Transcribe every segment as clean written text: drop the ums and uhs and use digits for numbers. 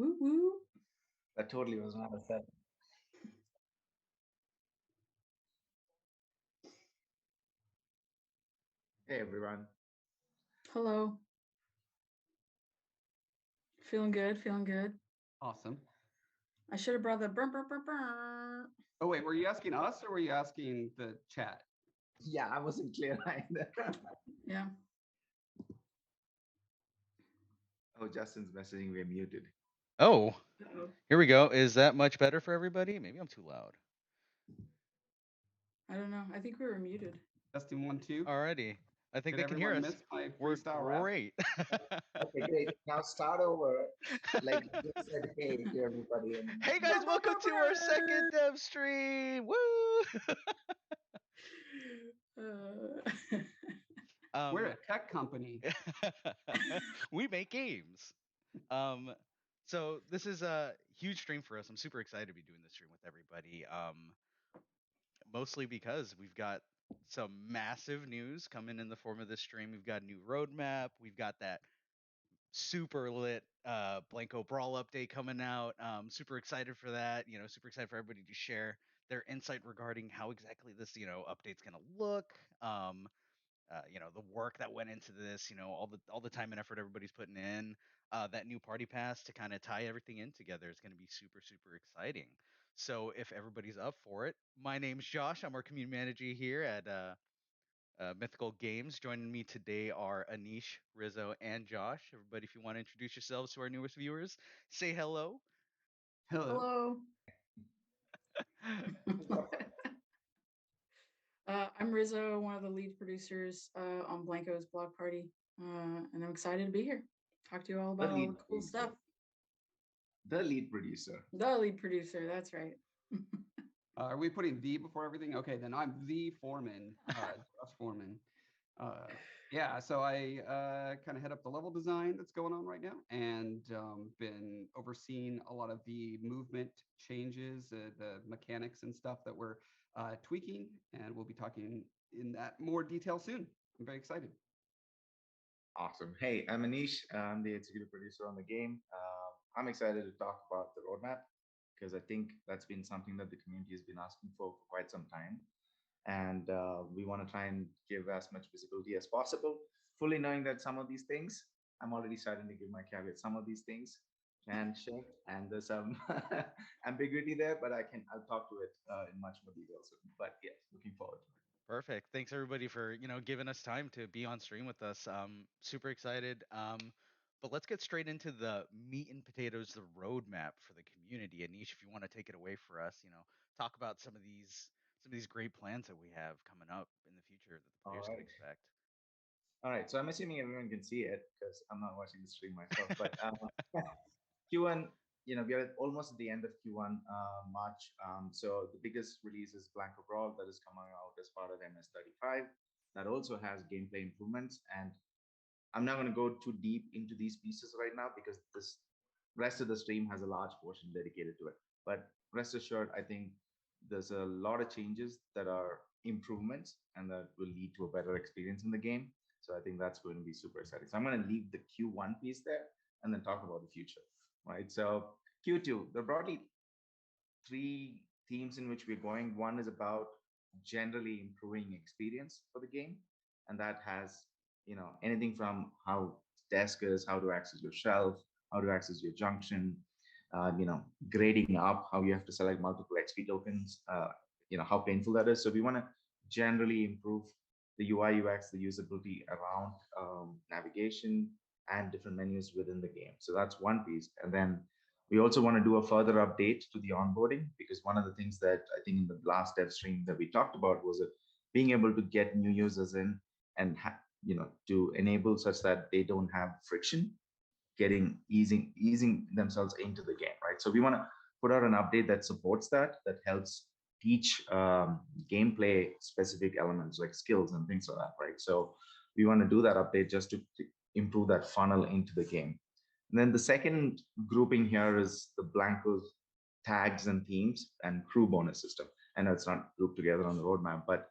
Woo woo. That totally was not a set. Hey everyone. Hello. Feeling good, feeling good. Awesome. I should have brought the burr, burr, burr, burr. Oh wait, were you asking us or were you asking the chat? Yeah, I wasn't clear either. Yeah. Oh, Justin's messaging we're muted. Oh, Uh-oh. here we go. Is that much better for everybody? Maybe I'm too loud. I don't know. I think we were muted. Testing 1, 2. Alrighty. I think Did they can hear everyone us. miss my We're freestyle rap? great. Okay, great. Now start over. Like you just said, hey to everybody. And Hey guys, welcome to our second dev stream. Woo! We're a tech company. We make games. So this is a huge stream for us. I'm super excited to be doing this stream with everybody. Mostly because we've got some massive news coming in the form of this stream. We've got a new roadmap. We've got that super lit Blanko Brawl update coming out. Super excited for that. Super excited for everybody to share their insight regarding how exactly this, update's gonna look. The work that went into this, all the time and effort everybody's putting in. That new party pass to kind of tie everything in together is going to be super, super exciting. So if everybody's up for it, my name's Josh. I'm our community manager here at Mythical Games. Joining me today are Anish, Rizzo, and Josh. Everybody, if you want to introduce yourselves to our newest viewers, say hello. Hello. Hello. I'm Rizzo, one of the lead producers on Blanko's blog party, and I'm excited to be here. Talk to you all about all the cool stuff. The lead producer. The lead producer, that's right. Are we putting the before everything? Okay, then I'm the foreman, Josh Foreman. Yeah, so I kind of head up the level design that's going on right now, and been overseeing a lot of the movement changes, the mechanics and stuff that we're tweaking, and we'll be talking in that more detail soon. I'm very excited. Awesome. Hey, I'm Anish. I'm the executive producer on the game. I'm excited to talk about the roadmap because I think that's been something that the community has been asking for quite some time. And we want to try and give as much visibility as possible, fully knowing that some of these things, I'm already starting to give my caveat, some of these things can shift and there's some ambiguity there, but I'll talk to it in much more detail soon. But yes, looking forward to it. Perfect. Thanks everybody for giving us time to be on stream with us. Super excited. But let's get straight into the meat and potatoes, the roadmap for the community. Anish, if you want to take it away for us, talk about some of these great plans that we have coming up in the future that the players can expect. All right. So I'm assuming everyone can see it because I'm not watching the stream myself. But Q1, we are almost at the end of Q1 March. So the biggest release is Blanko Brawl that is coming out as part of MS35. That also has gameplay improvements. And I'm not going to go too deep into these pieces right now because this rest of the stream has a large portion dedicated to it. But rest assured, I think there's a lot of changes that are improvements and that will lead to a better experience in the game. So I think that's going to be super exciting. So I'm going to leave the Q1 piece there and then talk about the future, right? So Q2, there are broadly three themes in which we're going. One is about generally improving experience for the game, and that has anything from how desk is, how to access your shelf, how to access your junction, grading up, how you have to select multiple XP tokens, how painful that is. So we want to generally improve the UI UX, the usability around navigation and different menus within the game. So that's one piece. And then we also want to do a further update to the onboarding because one of the things that I think in the last dev stream that we talked about was being able to get new users in and to enable such that they don't have friction easing themselves into the game, right? So we want to put out an update that supports that helps teach gameplay specific elements like skills and things like that, right? So we want to do that update just to improve that funnel into the game. And then the second grouping here is the Blankos tags and themes and crew bonus system. I know it's not grouped together on the roadmap, but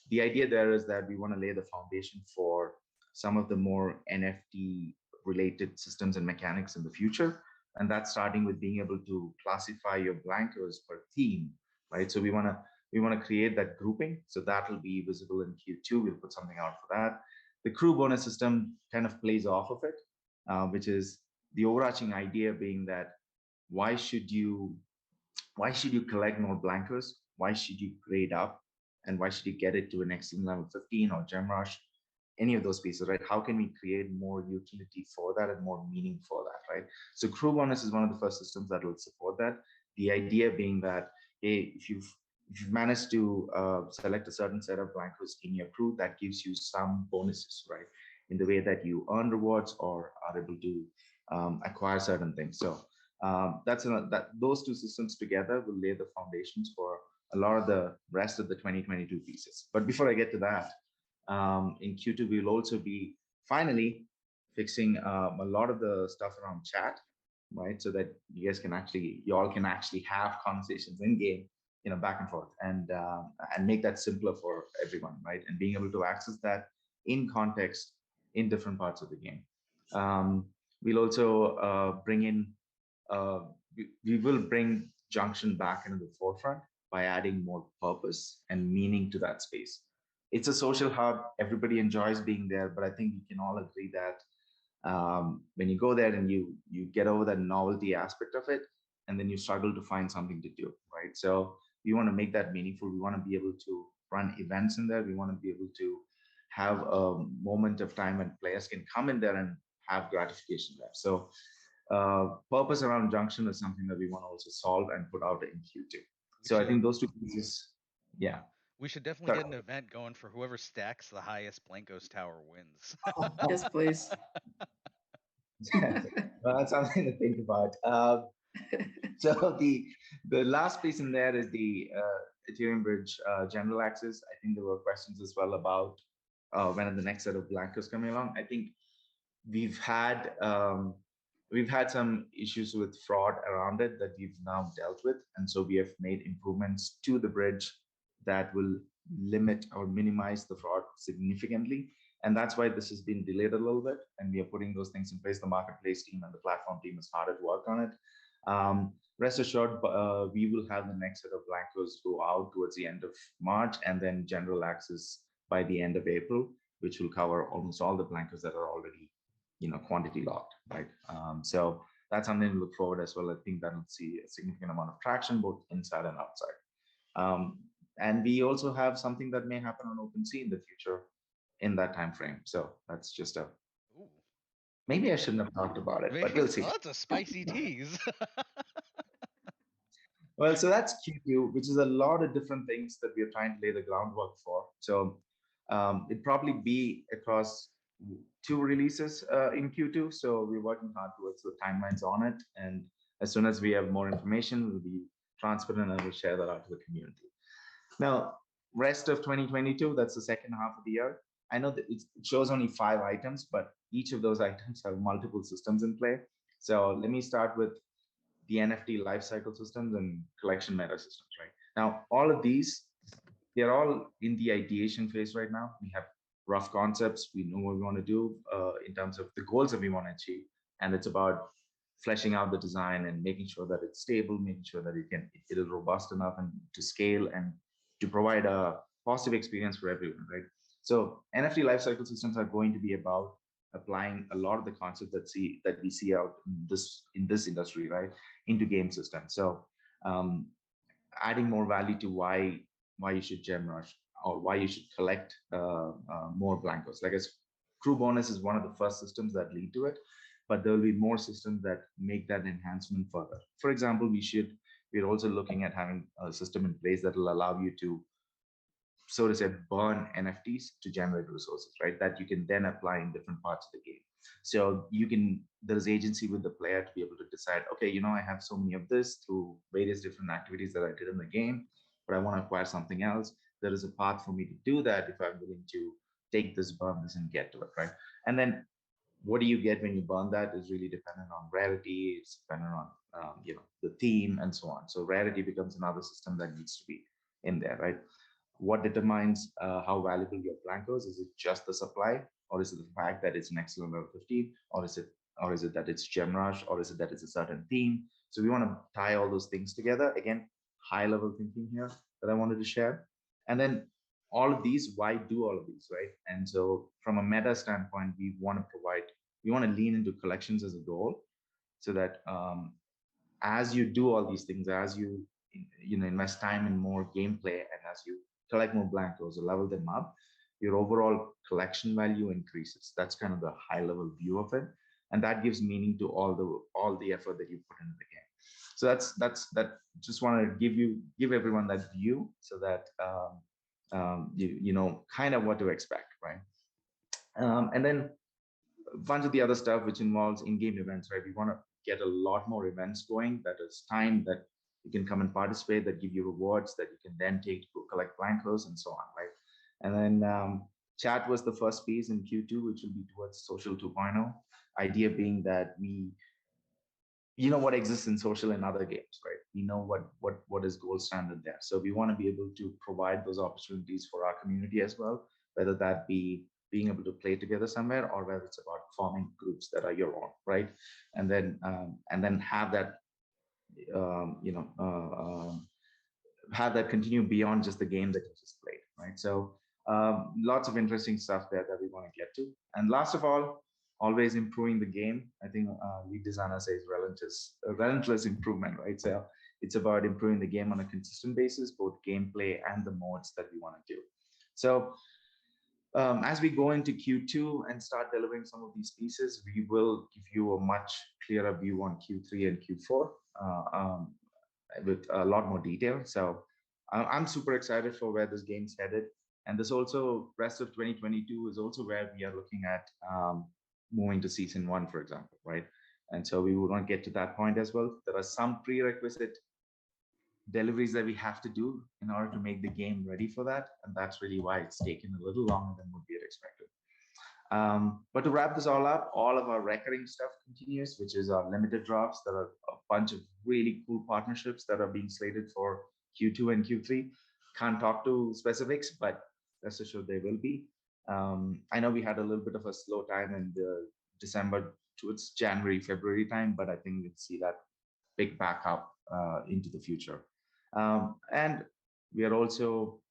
the idea there is that we want to lay the foundation for some of the more NFT related systems and mechanics in the future And that's starting with being able to classify your Blankos per theme, right? So we want to create that grouping. So that will be visible in Q2. We'll put something out for that. The crew bonus system kind of plays off of it, which is the overarching idea being that why should you why should you collect more Blankos? Why should you grade up? And why should you get it to an excellent level 15 or gem rush? Any of those pieces, right? How can we create more utility for that and more meaning for that, right? So crew bonus is one of the first systems that will support that. The idea being that, hey, if you've managed to select a certain set of Blankos in your crew, that gives you some bonuses, right? In the way that you earn rewards or are able to acquire certain things. So that those two systems together will lay the foundations for a lot of the rest of the 2022 pieces. But before I get to that, in Q2, we'll also be finally fixing a lot of the stuff around chat, right? So that you all can actually have conversations in game, back and forth, and make that simpler for everyone, right? And being able to access that in context in different parts of the game. We'll also bring in we will bring Junction back into the forefront by adding more purpose and meaning to that space. It's a social hub. Everybody enjoys being there, but I think we can all agree that when you go there and you get over that novelty aspect of it, and then you struggle to find something to do, right? So we want to make that meaningful. We want to be able to run events in there. We want to be able to have a moment of time when players can come in there and have gratification there. So purpose around Junction is something that we want to also solve and put out in Q2. So I think those two pieces, yeah. We should definitely get an event going for whoever stacks the highest Blankos tower wins. Yes, please. Well, that's something to think about. So the last piece in there is the Ethereum Bridge general access. I think there were questions as well about when are the next set of Blankos coming along. I think we've had some issues with fraud around it that we've now dealt with, and so we have made improvements to the bridge that will limit or minimize the fraud significantly. And that's why this has been delayed a little bit, and we are putting those things in place. The marketplace team and the platform team has started work on it. Rest assured, we will have the next set of Blankos go out towards the end of March, and then general access by the end of April, which will cover almost all the Blankos that are already, quantity locked, right? So that's something to look forward as well. I think that'll see a significant amount of traction both inside and outside. And we also have something that may happen on OpenSea in the future in that time frame. So that's just maybe I shouldn't have talked about it, but we'll see. That's a spicy tease. Well, so that's Q2, which is a lot of different things that we are trying to lay the groundwork for. So it'd probably be across 2 releases in Q2. So we're working hard towards the timelines on it. And as soon as we have more information, we'll be transparent and we'll share that out to the community. Now, rest of 2022, that's the second half of the year. I know that it shows only 5 items, but each of those items have multiple systems in play. So let me start with the NFT lifecycle systems and collection meta systems, right? Now, all of these, they're all in the ideation phase right now. We have rough concepts. We know what we want to do in terms of the goals that we want to achieve. And it's about fleshing out the design and making sure that it's stable, making sure that it is robust enough and to scale and to provide a positive experience for everyone, right? So NFT lifecycle systems are going to be about applying a lot of the concepts that we see out in this industry, right, into game systems. So adding more value to why you should gem rush or why you should collect more Blankos. Like crew bonus is one of the first systems that lead to it, but there will be more systems that make that enhancement further. For example, we're also looking at having a system in place that will allow you to, so to say, burn NFTs to generate resources, right? That you can then apply in different parts of the game. So there's agency with the player to be able to decide, okay, I have so many of this through various different activities that I did in the game, but I want to acquire something else. There is a path for me to do that if I'm willing to take this, burn this, and get to it, right? And then what do you get when you burn that is really dependent on rarity. It's dependent on the theme and so on. So rarity becomes another system that needs to be in there, right? What determines how valuable your Blankos? Is it just the supply, or is it the fact that it's an excellent level 15, or is it or is it that it's gem rush, or is it that it's a certain theme? So we want to tie all those things together. Again, high level thinking here that I wanted to share. And then all of these, why do all of these, right? And so from a meta standpoint, we want to provide, we want to lean into collections as a goal, so that as you do all these things, as you invest time in more gameplay, and as you collect more blankos or level them up, your overall collection value increases. That's kind of the high level view of it, and that gives meaning to all the effort that you put into the game. So that. Just want to give everyone that view, so that you know kind of what to expect, right? And then a bunch of the other stuff which involves in-game events, right? We want to get a lot more events going. That is time that you can come and participate, that give you rewards that you can then take to go collect blankos and so on, right? And then chat was the first piece in Q2, which will be towards social 2.0. Idea being that you know what exists in social in other games, right? We know what is gold standard there. So we want to be able to provide those opportunities for our community as well, whether that be being able to play together somewhere, or whether it's about forming groups that are your own, right? And then have that um, you know have that continue beyond just the game that you just played, right? So lots of interesting stuff there that we want to get to. And last of all, always improving the game. I think lead designer says relentless improvement, right? So it's about improving the game on a consistent basis, both gameplay and the modes that we want to do. So as we go into Q2 and start delivering some of these pieces, we will give you a much clearer view on Q3 and Q4 with a lot more detail. So I'm super excited for where this game's headed. And this also, rest of 2022 is also where we are looking at moving to season 1, for example, right? And so we want to get to that point as well. There are some prerequisite deliveries that we have to do in order to make the game ready for that. And that's really why it's taken a little longer than what we had expected. But to wrap this all up, all of our recurring stuff continues, which is our limited drops. There are a bunch of really cool partnerships that are being slated for Q2 and Q3. Can't talk to specifics, but rest assured they will be. I know we had a little bit of a slow time in the December towards January, February time, but I think we'll see that pick back up into the future. And we are also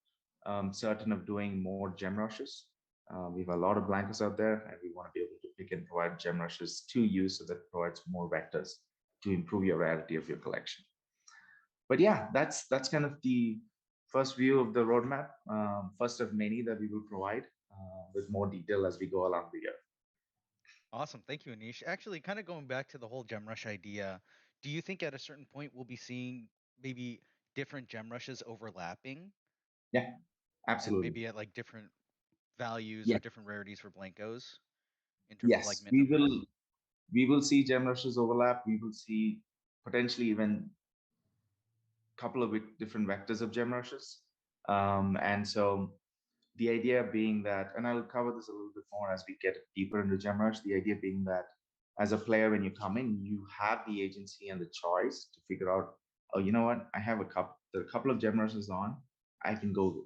certain of doing more gem rushes. We have a lot of blankets out there, and we want to be able to pick and provide gem rushes to you, so that provides more vectors to improve your rarity of your collection. But yeah, that's kind of the first view of the roadmap, first of many that we will provide with more detail as we go along the year. Awesome. Thank you, Anish. Actually, kind of going back to the whole gem rush idea, do you think at a certain point we'll be seeing maybe different gem rushes overlapping Yeah, and absolutely. maybe at like different values Yeah. or different rarities for Blankos in terms of like Yes, min numbers? we will see gem rushes overlap. We will see potentially even a couple of different vectors of gem rushes. And so the idea being that, and I'll cover this a little bit more as we get deeper into gem rush, the idea being that as a player, when you come in, you have the agency and the choice to figure out, oh, you know what, I have a couple of gem rushes on. I can go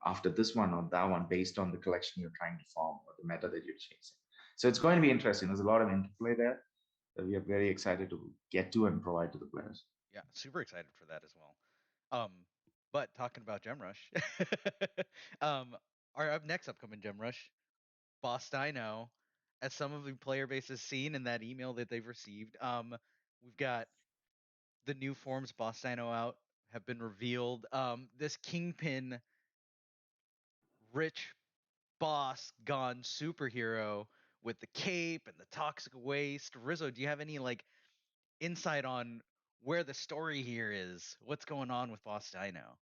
after this one or that one based on the collection you're trying to form or the meta that you're chasing. So it's going to be interesting. There's a lot of interplay there that we are very excited to get to and provide to the players. Yeah, super excited for that as well. But talking about Gem Rush, our next upcoming Gem Rush, Boss Dino, as some of the player base has seen in that email that they've received, we've got the new forms Boss Dino out have been revealed. This Kingpin rich boss gone superhero with the cape and the toxic waste. Rizzo, do you have any like insight on where the story here is? What's going on with Boss Dino?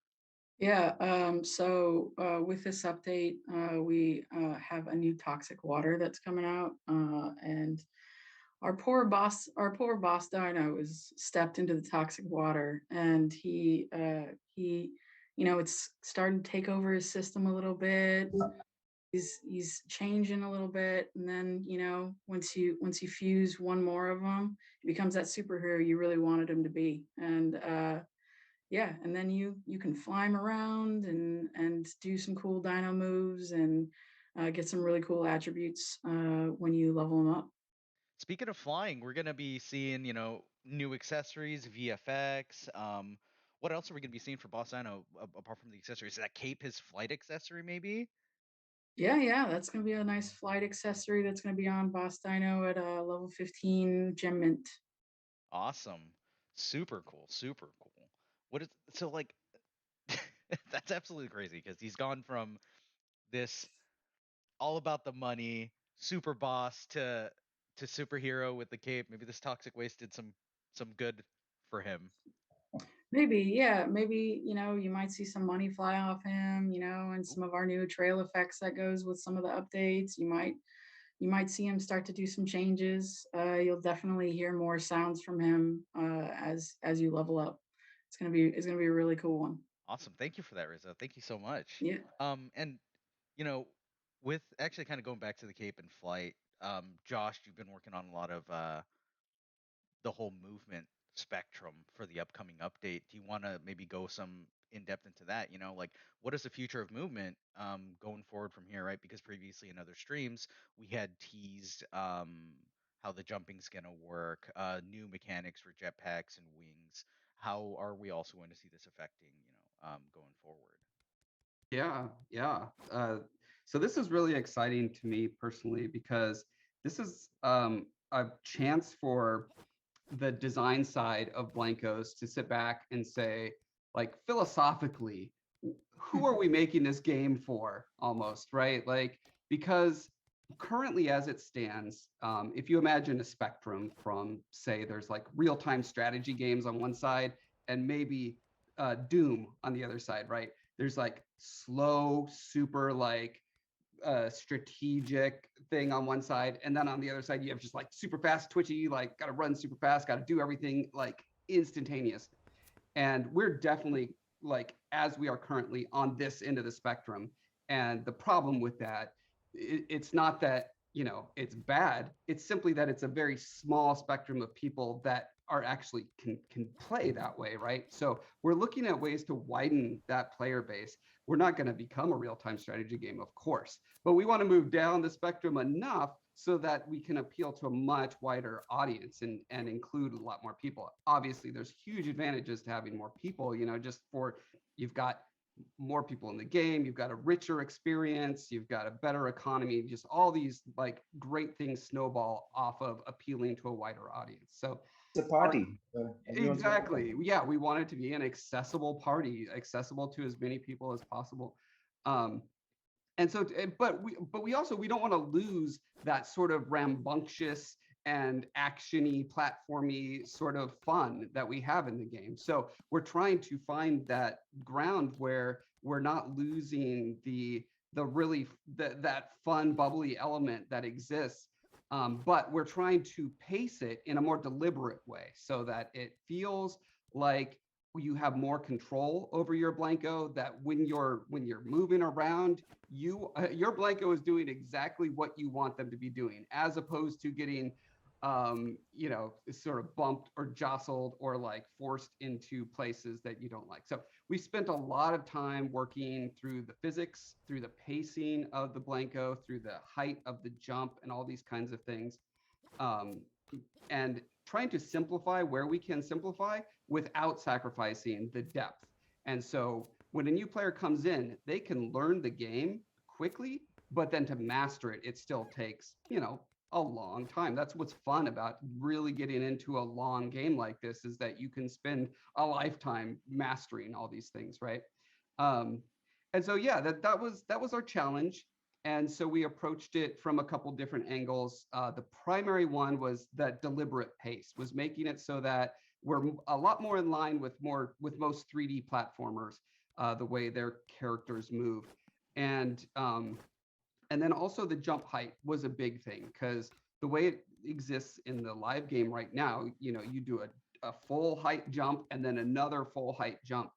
Yeah, so with this update, we have a new toxic water that's coming out, and our poor boss Dino is stepped into the toxic water, and he, it's starting to take over his system a little bit. He's changing a little bit, and then once you fuse one more of them, he becomes that superhero you really wanted him to be, and yeah, and then you can fly him around and do some cool Dino moves and get some really cool attributes when you level him up. speaking of flying, we're gonna be seeing, new accessories, VFX. What else are we gonna be seeing for Boss Dino apart from the accessories? Is that cape his flight accessory, maybe? Yeah, that's gonna be a nice flight accessory that's gonna be on Boss Dino at level 15 Gem Mint. Awesome. Super cool. Super cool. What is so like that's absolutely crazy because he's gone from this all about the money super boss to superhero with the cape. Maybe this toxic waste did some good for him. Maybe, yeah, maybe, you might see some money fly off him, and some of our new trail effects that goes with some of the updates. You might see him start to do some changes. You'll definitely hear more sounds from him as you level up. It's gonna be a really cool one. Awesome. Thank you for that, Rizzo. Thank you so much. Yeah. And you know, with actually kind of going back to the cape and flight, Josh, you've been working on a lot of the whole movement spectrum for the upcoming update. Do you want to maybe go some in depth into that? Like what is the future of movement going forward from here, right? Because previously in other streams we had teased how the jumping's gonna work, new mechanics for jetpacks and wings. How are we also going to see this affecting, going forward? Yeah. So this is really exciting to me personally because this is a chance for the design side of Blankos to sit back and say, like, philosophically, who are we making this game for almost, right? Like, because currently as it stands, if you imagine a spectrum from, say, there's like real-time strategy games on one side and maybe Doom on the other side, right? There's like slow, super like strategic thing on one side, and then on the other side you have just like super fast, twitchy, like got to run super fast, got to do everything like instantaneous. And we're definitely like as we are currently on this end of the spectrum. And the problem with that, it's not that it's bad. It's simply that it's a very small spectrum of people that are actually can play that way, right? So we're looking at ways to widen that player base. We're not going to become a real-time strategy game, of course, but we want to move down the spectrum enough so that we can appeal to a much wider audience and include a lot more people. Obviously, there's huge advantages to having more people, just for you've got more people in the game, you've got a richer experience, you've got a better economy, just all these like great things snowball off of appealing to a wider audience. So It's a party. So exactly. Yeah, we want it to be an accessible party, accessible to as many people as possible. Um, and so, but we don't want to lose that sort of rambunctious and actiony, platformy sort of fun that we have in the game. So we're trying to find that ground where we're not losing the really that fun, bubbly element that exists. But we're trying to pace it in a more deliberate way so that it feels like you have more control over your Blanko, that when you're moving around, your Blanko is doing exactly what you want them to be doing, as opposed to getting sort of bumped or jostled or like forced into places that you don't like. So we spent a lot of time working through the physics, through the pacing of the Blanko, through the height of the jump and all these kinds of things. And trying to simplify where we can simplify without sacrificing the depth. And so when a new player comes in, they can learn the game quickly, but then to master it, it still takes, a long time. That's what's fun about really getting into a long game like this, is that you can spend a lifetime mastering all these things, right? And so yeah, that was our challenge. And so we approached it from a couple different angles. The primary one was that deliberate pace, was making it so that we're a lot more in line with most 3D platformers, the way their characters move. And then also the jump height was a big thing, because the way it exists in the live game right now, you do a full height jump and then another full height jump.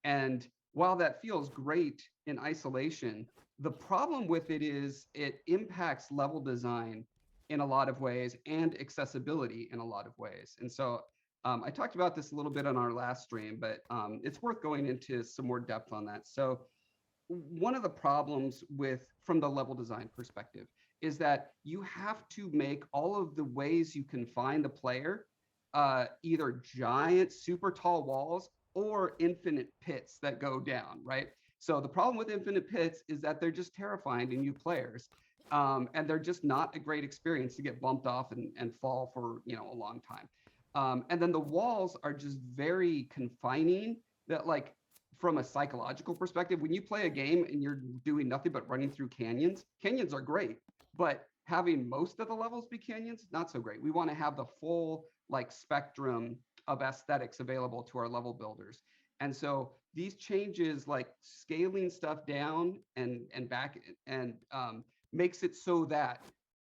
And while that feels great in isolation, the problem with it is it impacts level design in a lot of ways and accessibility in a lot of ways. And so I talked about this a little bit on our last stream, but it's worth going into some more depth on that. So one of the problems from the level design perspective is that you have to make all of the ways you can find a player either giant, super tall walls or infinite pits that go down, right? So the problem with infinite pits is that they're just terrifying to new players. And they're just not a great experience to get bumped off and fall for, you know, a long time. And then the walls are just very confining that, like, from a psychological perspective, when you play a game and you're doing nothing but running through canyons, canyons are great, but having most of the levels be canyons, not so great. We want to have the full like spectrum of aesthetics available to our level builders. And so these changes, like scaling stuff down and back, and makes it so that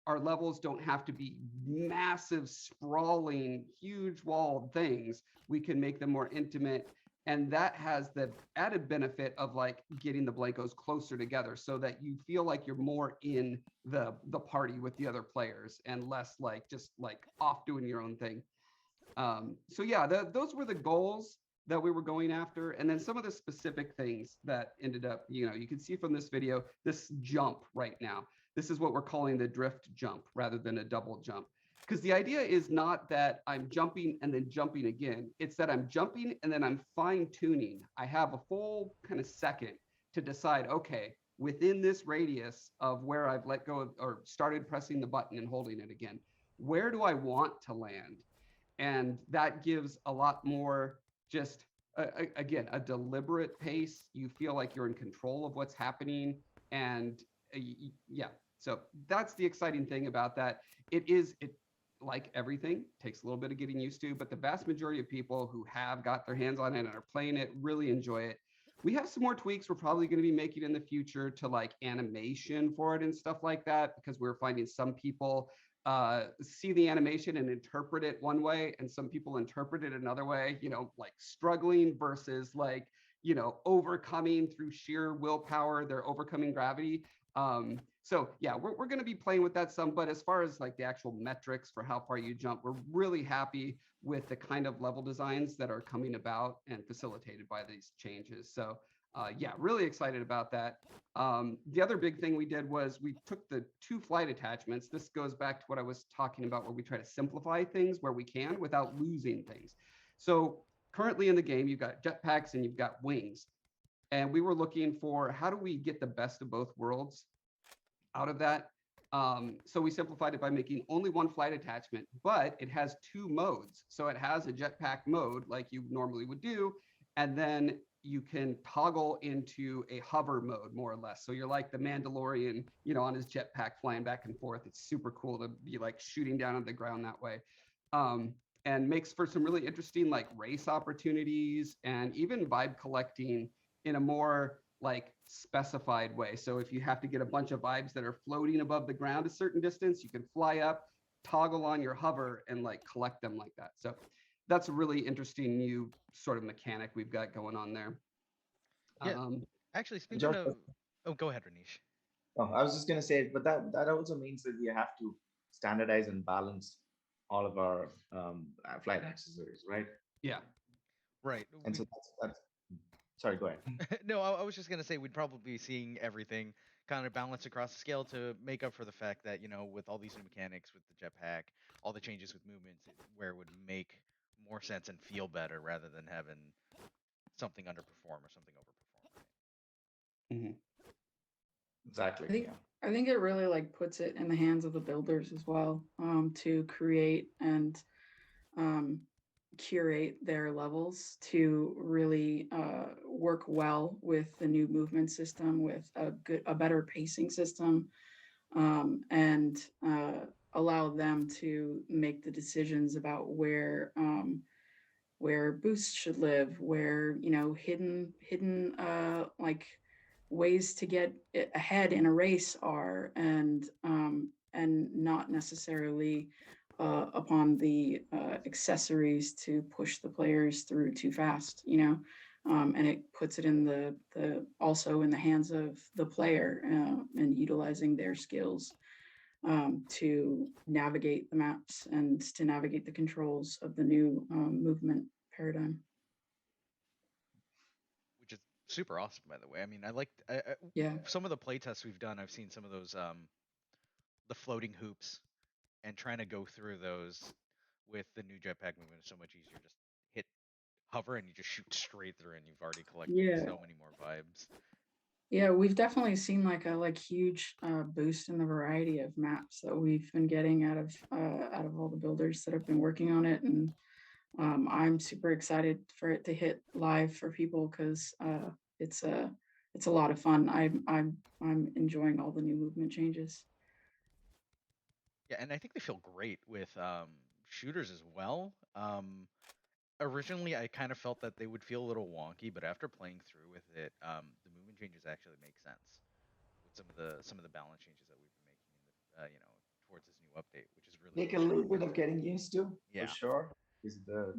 our levels don't have to be massive, sprawling, huge walled things. We can make them more intimate. And that has the added benefit of like getting the Blankos closer together so that you feel like you're more in the party with the other players and less like just like off doing your own thing. So yeah, those were the goals that we were going after. And then some of the specific things that ended up, you know, you can see from this video, this jump right now, this is what we're calling the drift jump rather than a double jump. Because the idea is not that I'm jumping and then jumping again. It's that I'm jumping and then I'm fine tuning. I have a full kind of second to decide, okay, within this radius of where I've let go of, or started pressing the button and holding it again, where do I want to land? And that gives a lot more just, again, a deliberate pace. You feel like you're in control of what's happening. And yeah, so that's the exciting thing about that. It like everything, takes a little bit of getting used to, but the vast majority of people who have got their hands on it and are playing it really enjoy it. We have some more tweaks we're probably going to be making in the future to like animation for it and stuff like that, because we're finding some people see the animation and interpret it one way, and some people interpret it another way, you know, like struggling versus like, you know, overcoming through sheer willpower, they're overcoming gravity. So yeah, we're going to be playing with that some, but as far as like the actual metrics for how far you jump, we're really happy with the kind of level designs that are coming about and facilitated by these changes. So yeah, really excited about that. The other big thing we did was we took the 2 flight attachments. This goes back to what I was talking about, where we try to simplify things where we can without losing things. So currently in the game, you've got jetpacks and you've got wings. And we were looking for how do we get the best of both worlds out of that. So we simplified it by making only 1 flight attachment, but it has 2 modes. So it has a jetpack mode like you normally would do, and then you can toggle into a hover mode more or less. So you're like the Mandalorian, you know, on his jetpack flying back and forth. It's super cool to be like shooting down on the ground that way. And makes for some really interesting like race opportunities and even vibe collecting in a more like specified way. So if you have to get a bunch of vibes that are floating above the ground a certain distance, you can fly up, toggle on your hover, and like collect them like that. So that's a really interesting new sort of mechanic we've got going on there. Yeah. Actually, speaking Josh, of, oh, go ahead, Ranish. oh, I was just gonna say, but that also means that we have to standardize and balance all of our flight accessories, right? Yeah. Right. And so that's sorry, go ahead. No, I was just gonna say we'd probably be seeing everything kind of balanced across the scale to make up for the fact that, you know, with all these new mechanics, with the jetpack, all the changes with movements, where it would make more sense and feel better rather than having something underperform or something overperform. Mm-hmm. Exactly. I think it really like puts it in the hands of the builders as well, to create and curate their levels to really work well with the new movement system, with a better pacing system, and allow them to make the decisions about where boosts should live, where, you know, hidden like ways to get ahead in a race are, and not necessarily upon the accessories to push the players through too fast, you know. And it puts it in the also in the hands of the player, and utilizing their skills to navigate the maps and to navigate the controls of the new movement paradigm. Which is super awesome, by the way. I mean, I Yeah. some of the playtests we've done. I've seen some of those the floating hoops and trying to go through those with the new jetpack movement is so much easier. Just hit hover and you just shoot straight through, and you've already collected Yeah. so many more vibes. Yeah, we've definitely seen like a huge boost in the variety of maps that we've been getting out of all the builders that have been working on it, and I'm super excited for it to hit live for people because it's a lot of fun. I'm enjoying all the new movement changes. Yeah, and I think they feel great with shooters as well. Originally, I kind of felt that they would feel a little wonky, but after playing through with it, the movement changes actually make sense with some of the balance changes that we've been making in the towards this new update, which is really Take a cool. little bit of getting used to, for Yeah. sure. Is a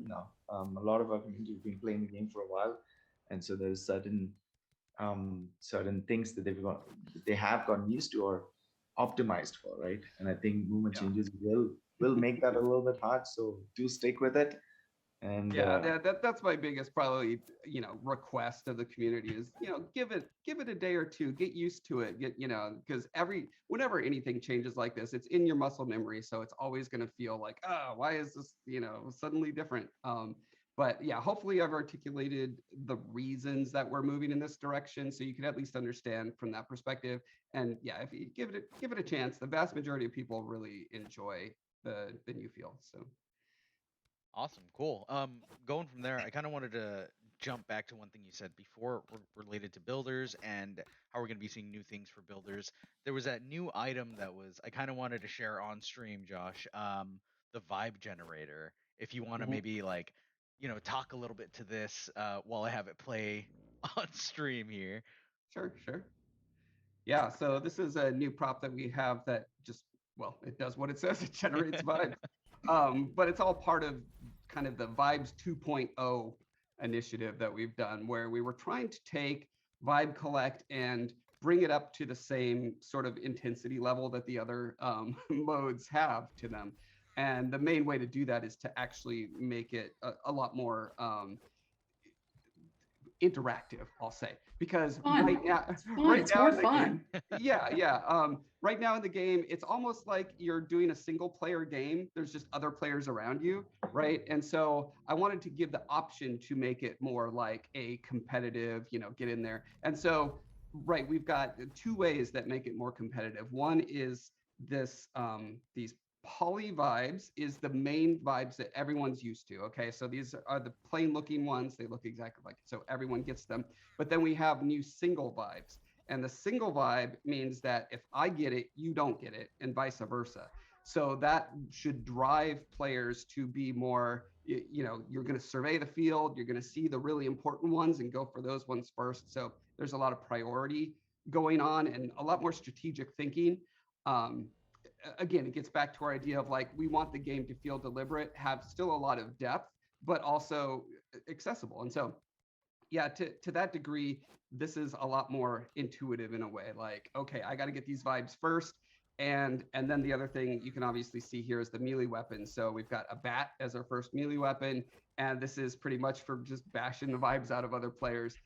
lot of our community have been playing the game for a while, and so there's certain things that they have gotten used to or optimized for, right? And I think movement changes will make that a little bit hard. So do stick with it. And that's my biggest probably request of the community is give it a day or two, get used to it, because whenever anything changes like this, it's in your muscle memory, so it's always going to feel like, oh, why is this suddenly different. But yeah, hopefully I've articulated the reasons that we're moving in this direction, so you can at least understand from that perspective. And yeah, if you give it a chance, the vast majority of people really enjoy the new feel. So. Awesome, cool. Going from there, I kind of wanted to jump back to one thing you said before related to builders and how we're going to be seeing new things for builders. There was that new item that I kind of wanted to share on stream, Josh. The vibe generator. If you want to maybe talk a little bit to this while I have it play on stream here. Sure. Yeah, so this is a new prop that we have that it does what it says. It generates vibes. But it's all part of kind of the Vibes 2.0 initiative that we've done, where we were trying to take Vibe Collect and bring it up to the same sort of intensity level that the other modes have to them. And the main way to do that is to actually make it a lot more interactive, I'll say, because right now in the game, right now in the game, it's almost like you're doing a single player game. There's just other players around you, right? And so I wanted to give the option to make it more like a competitive, get in there. And so, right, we've got two ways that make it more competitive. One is these poly vibes is the main vibes that everyone's used to. Okay, so these are the plain looking ones. They look exactly like it, so everyone gets them. But then we have new single vibes, and the single vibe means that if I get it, you don't get it, and vice versa. So that should drive players to be more, you're going to survey the field, you're going to see the really important ones and go for those ones first. So there's a lot of priority going on and a lot more strategic thinking. Again, it gets back to our idea of like, we want the game to feel deliberate, have still a lot of depth, but also accessible. And so, yeah, to that degree, this is a lot more intuitive in a way. Like, okay, I got to get these vibes first. And then the other thing you can obviously see here is the melee weapon. So we've got a bat as our first melee weapon. And this is pretty much for just bashing the vibes out of other players.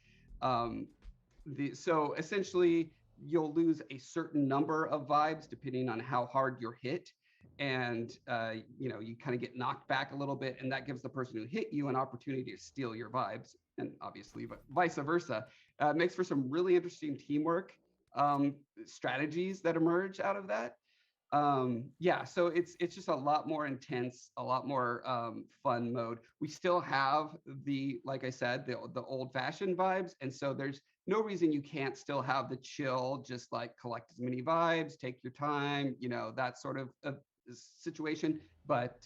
So essentially, you'll lose a certain number of vibes depending on how hard you're hit. And, you kind of get knocked back a little bit, and that gives the person who hit you an opportunity to steal your vibes. And obviously, but vice versa, makes for some really interesting teamwork strategies that emerge out of that. So it's just a lot more intense, a lot more fun mode. We still have like I said, the old fashioned vibes. And so there's no reason you can't still have the chill, just like collect as many vibes, take your time, that sort of situation. But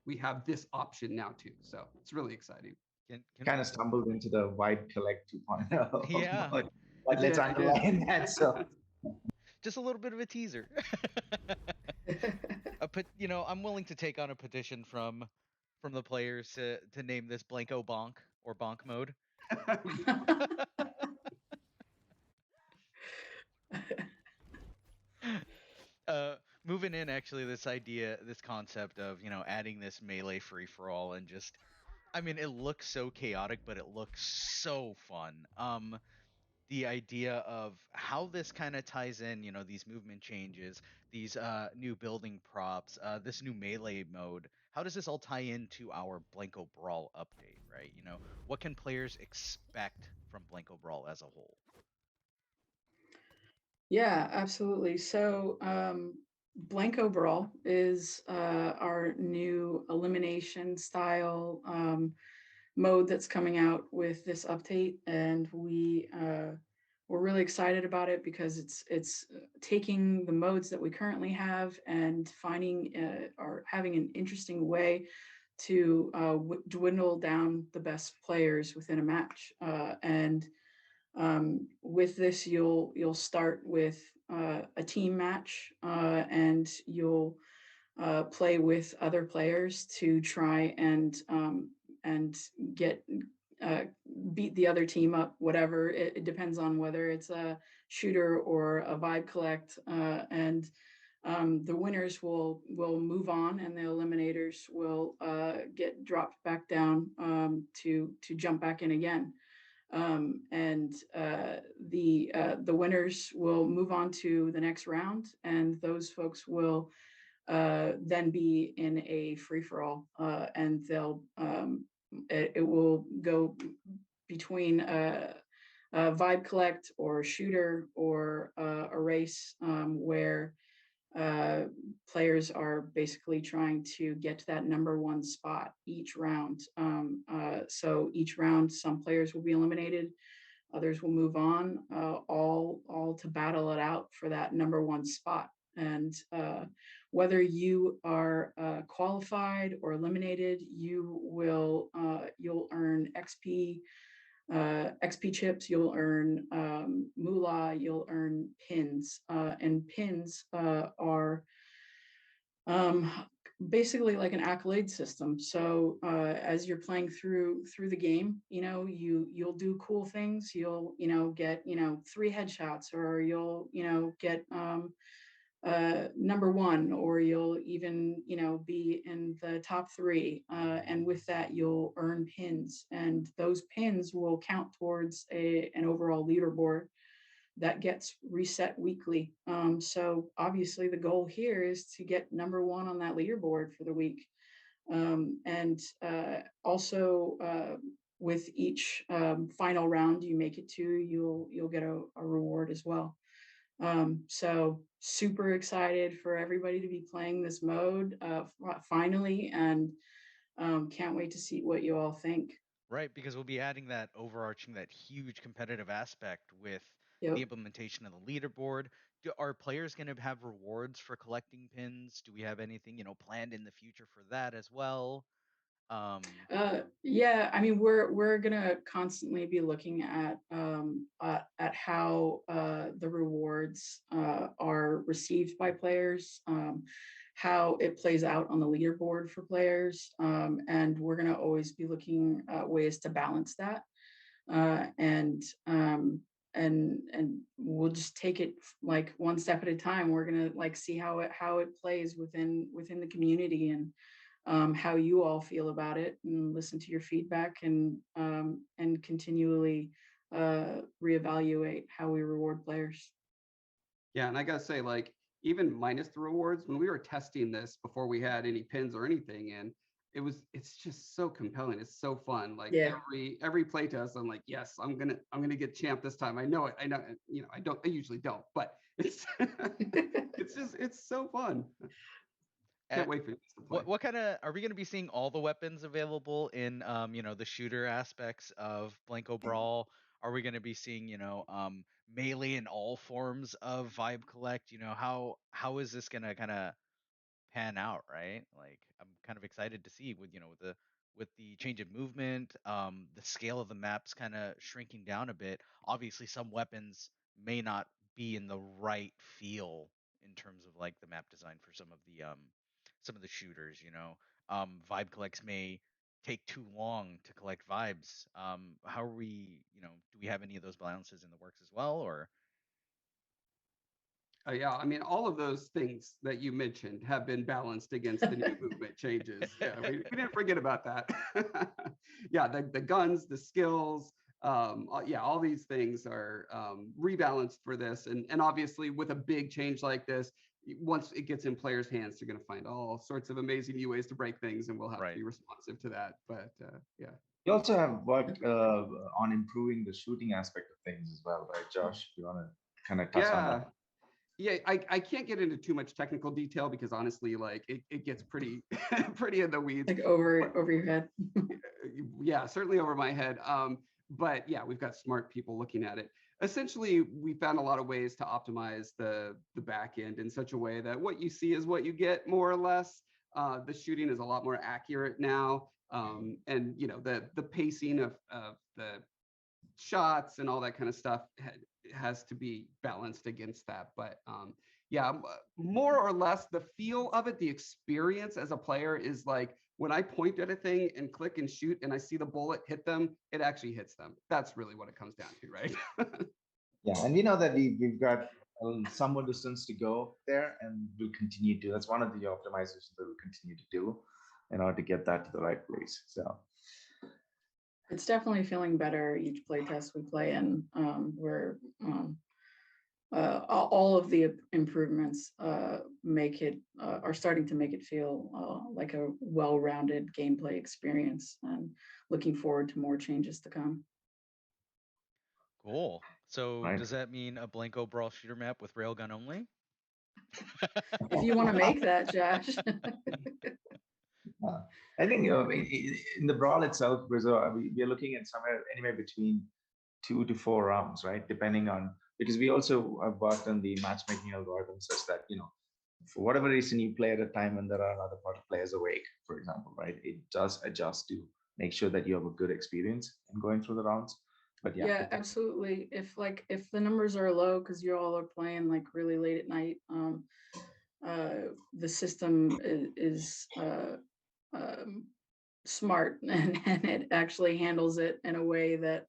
we have this option now too. So it's really exciting. Kind of stumbled into the Vibe Collect 2.0. Yeah. But let's underline that. So just a little bit of a teaser. I'm willing to take on a petition from the players to name this Blanko Bonk or Bonk mode. Moving in, actually, this concept of adding this melee free for all, and it looks so chaotic, but it looks so fun. the idea of how this kind of ties in, these movement changes, these new building props, this new melee mode. How does this all tie into our Blanko Brawl update, right? What can players expect from Blanko Brawl as a whole? Yeah, absolutely. So, Blanko Brawl is our new elimination style mode that's coming out with this update, and we're really excited about it because it's taking the modes that we currently have and finding or having an interesting way to dwindle down the best players within a match, and with this, you'll start with a team match, and you'll play with other players to try and get uh, beat the other team up. Whatever it depends on whether it's a shooter or a vibe collect, and the winners will move on, and the eliminators will get dropped back down to jump back in again. And the winners will move on to the next round, and those folks will then be in a free for all, and it will go between a vibe collect or shooter or a race, where uh, players are basically trying to get to that number one spot each round. So each round, some players will be eliminated, others will move on, all to battle it out for that number one spot. And whether you are qualified or eliminated, you'll earn XP chips, you'll earn moolah, you'll earn pins, and pins are um, basically like an accolade system. So as you're playing through the game, you'll do cool things. You'll get 3 headshots, or you'll get number one, or you'll even be in the top three, and with that you'll earn pins, and those pins will count towards an overall leaderboard that gets reset weekly. So obviously the goal here is to get number one on that leaderboard for the week, and also with each final round you make it to, you'll get a reward as well. So super excited for everybody to be playing this mode finally, and can't wait to see what you all think. Right, because we'll be adding that overarching, that huge competitive aspect with the Yep. implementation of the leaderboard. Are players going to have rewards for collecting pins? Do we have anything, planned in the future for that as well? Yeah, I mean, we're gonna constantly be looking at how the rewards are received by players, how it plays out on the leaderboard for players, and we're gonna always be looking at ways to balance that, and we'll just take it like one step at a time. We're gonna like see how it plays within the community, and how you all feel about it, and listen to your feedback, and continually reevaluate how we reward players. Yeah, and I gotta say, like, even minus the rewards, when we were testing this before we had any pins or anything, and it's just so compelling. It's so fun. Like Yeah. every play test, I'm like, yes, I'm gonna get champ this time. I know it. I know, I usually don't, but it's it's so fun. Can't wait for this to play. What kind of, are we going to be seeing all the weapons available in the shooter aspects of Blanko Brawl? Are we going to be seeing melee in all forms of vibe collect? How is this going to kind of pan out, right? Like, I'm kind of excited to see with the change of movement, the scale of the maps kind of shrinking down a bit. Obviously, some weapons may not be in the right feel in terms of like the map design for some of the shooters. Vibe collects may take too long to collect vibes. How are we? Do we have any of those balances in the works as well, or? Yeah, I mean, all of those things that you mentioned have been balanced against the new movement changes. Yeah, we didn't forget about that. Yeah, the guns, the skills, Yeah, all these things are rebalanced for this, and obviously with a big change like this, once it gets in players' hands, they're going to find all sorts of amazing new ways to break things, and we'll have to be responsive to that. But yeah. You also have worked on improving the shooting aspect of things as well, right, Josh? You want to kind of touch on that? Yeah, I can't get into too much technical detail because honestly, like it gets pretty pretty in the weeds. Like over your head. Yeah, certainly over my head. But yeah, we've got smart people looking at it. Essentially, we found a lot of ways to optimize the back end in such a way that what you see is what you get, more or less. The shooting is a lot more accurate now, and you know the pacing of the shots and all that kind of stuff has to be balanced against that. But yeah, more or less the feel of it, the experience as a player is like when I point at a thing and click and shoot and I see the bullet hit them, it actually hits them. That's really what it comes down to, right? Yeah, and we know that we've got some more distance to go there, and we'll continue to. That's one of the optimizations that we'll continue to do in order to get that to the right place. So it's definitely feeling better each playtest we play in. We're all of the improvements make it are starting to make it feel like a well-rounded gameplay experience, and looking forward to more changes to come. Cool. So does that mean a Blanko Brawl shooter map with railgun only? If you want to make that, Josh. I think in the Brawl itself, we're looking at somewhere anywhere between 2 to 4 rounds, right? Depending on, because we also have worked on the matchmaking algorithm such that, for whatever reason you play at a time when there are other players awake, for example, right? It does adjust to make sure that you have a good experience in going through the rounds. But yeah, absolutely. If the numbers are low because you all are playing like really late at night, the system is smart and it actually handles it in a way that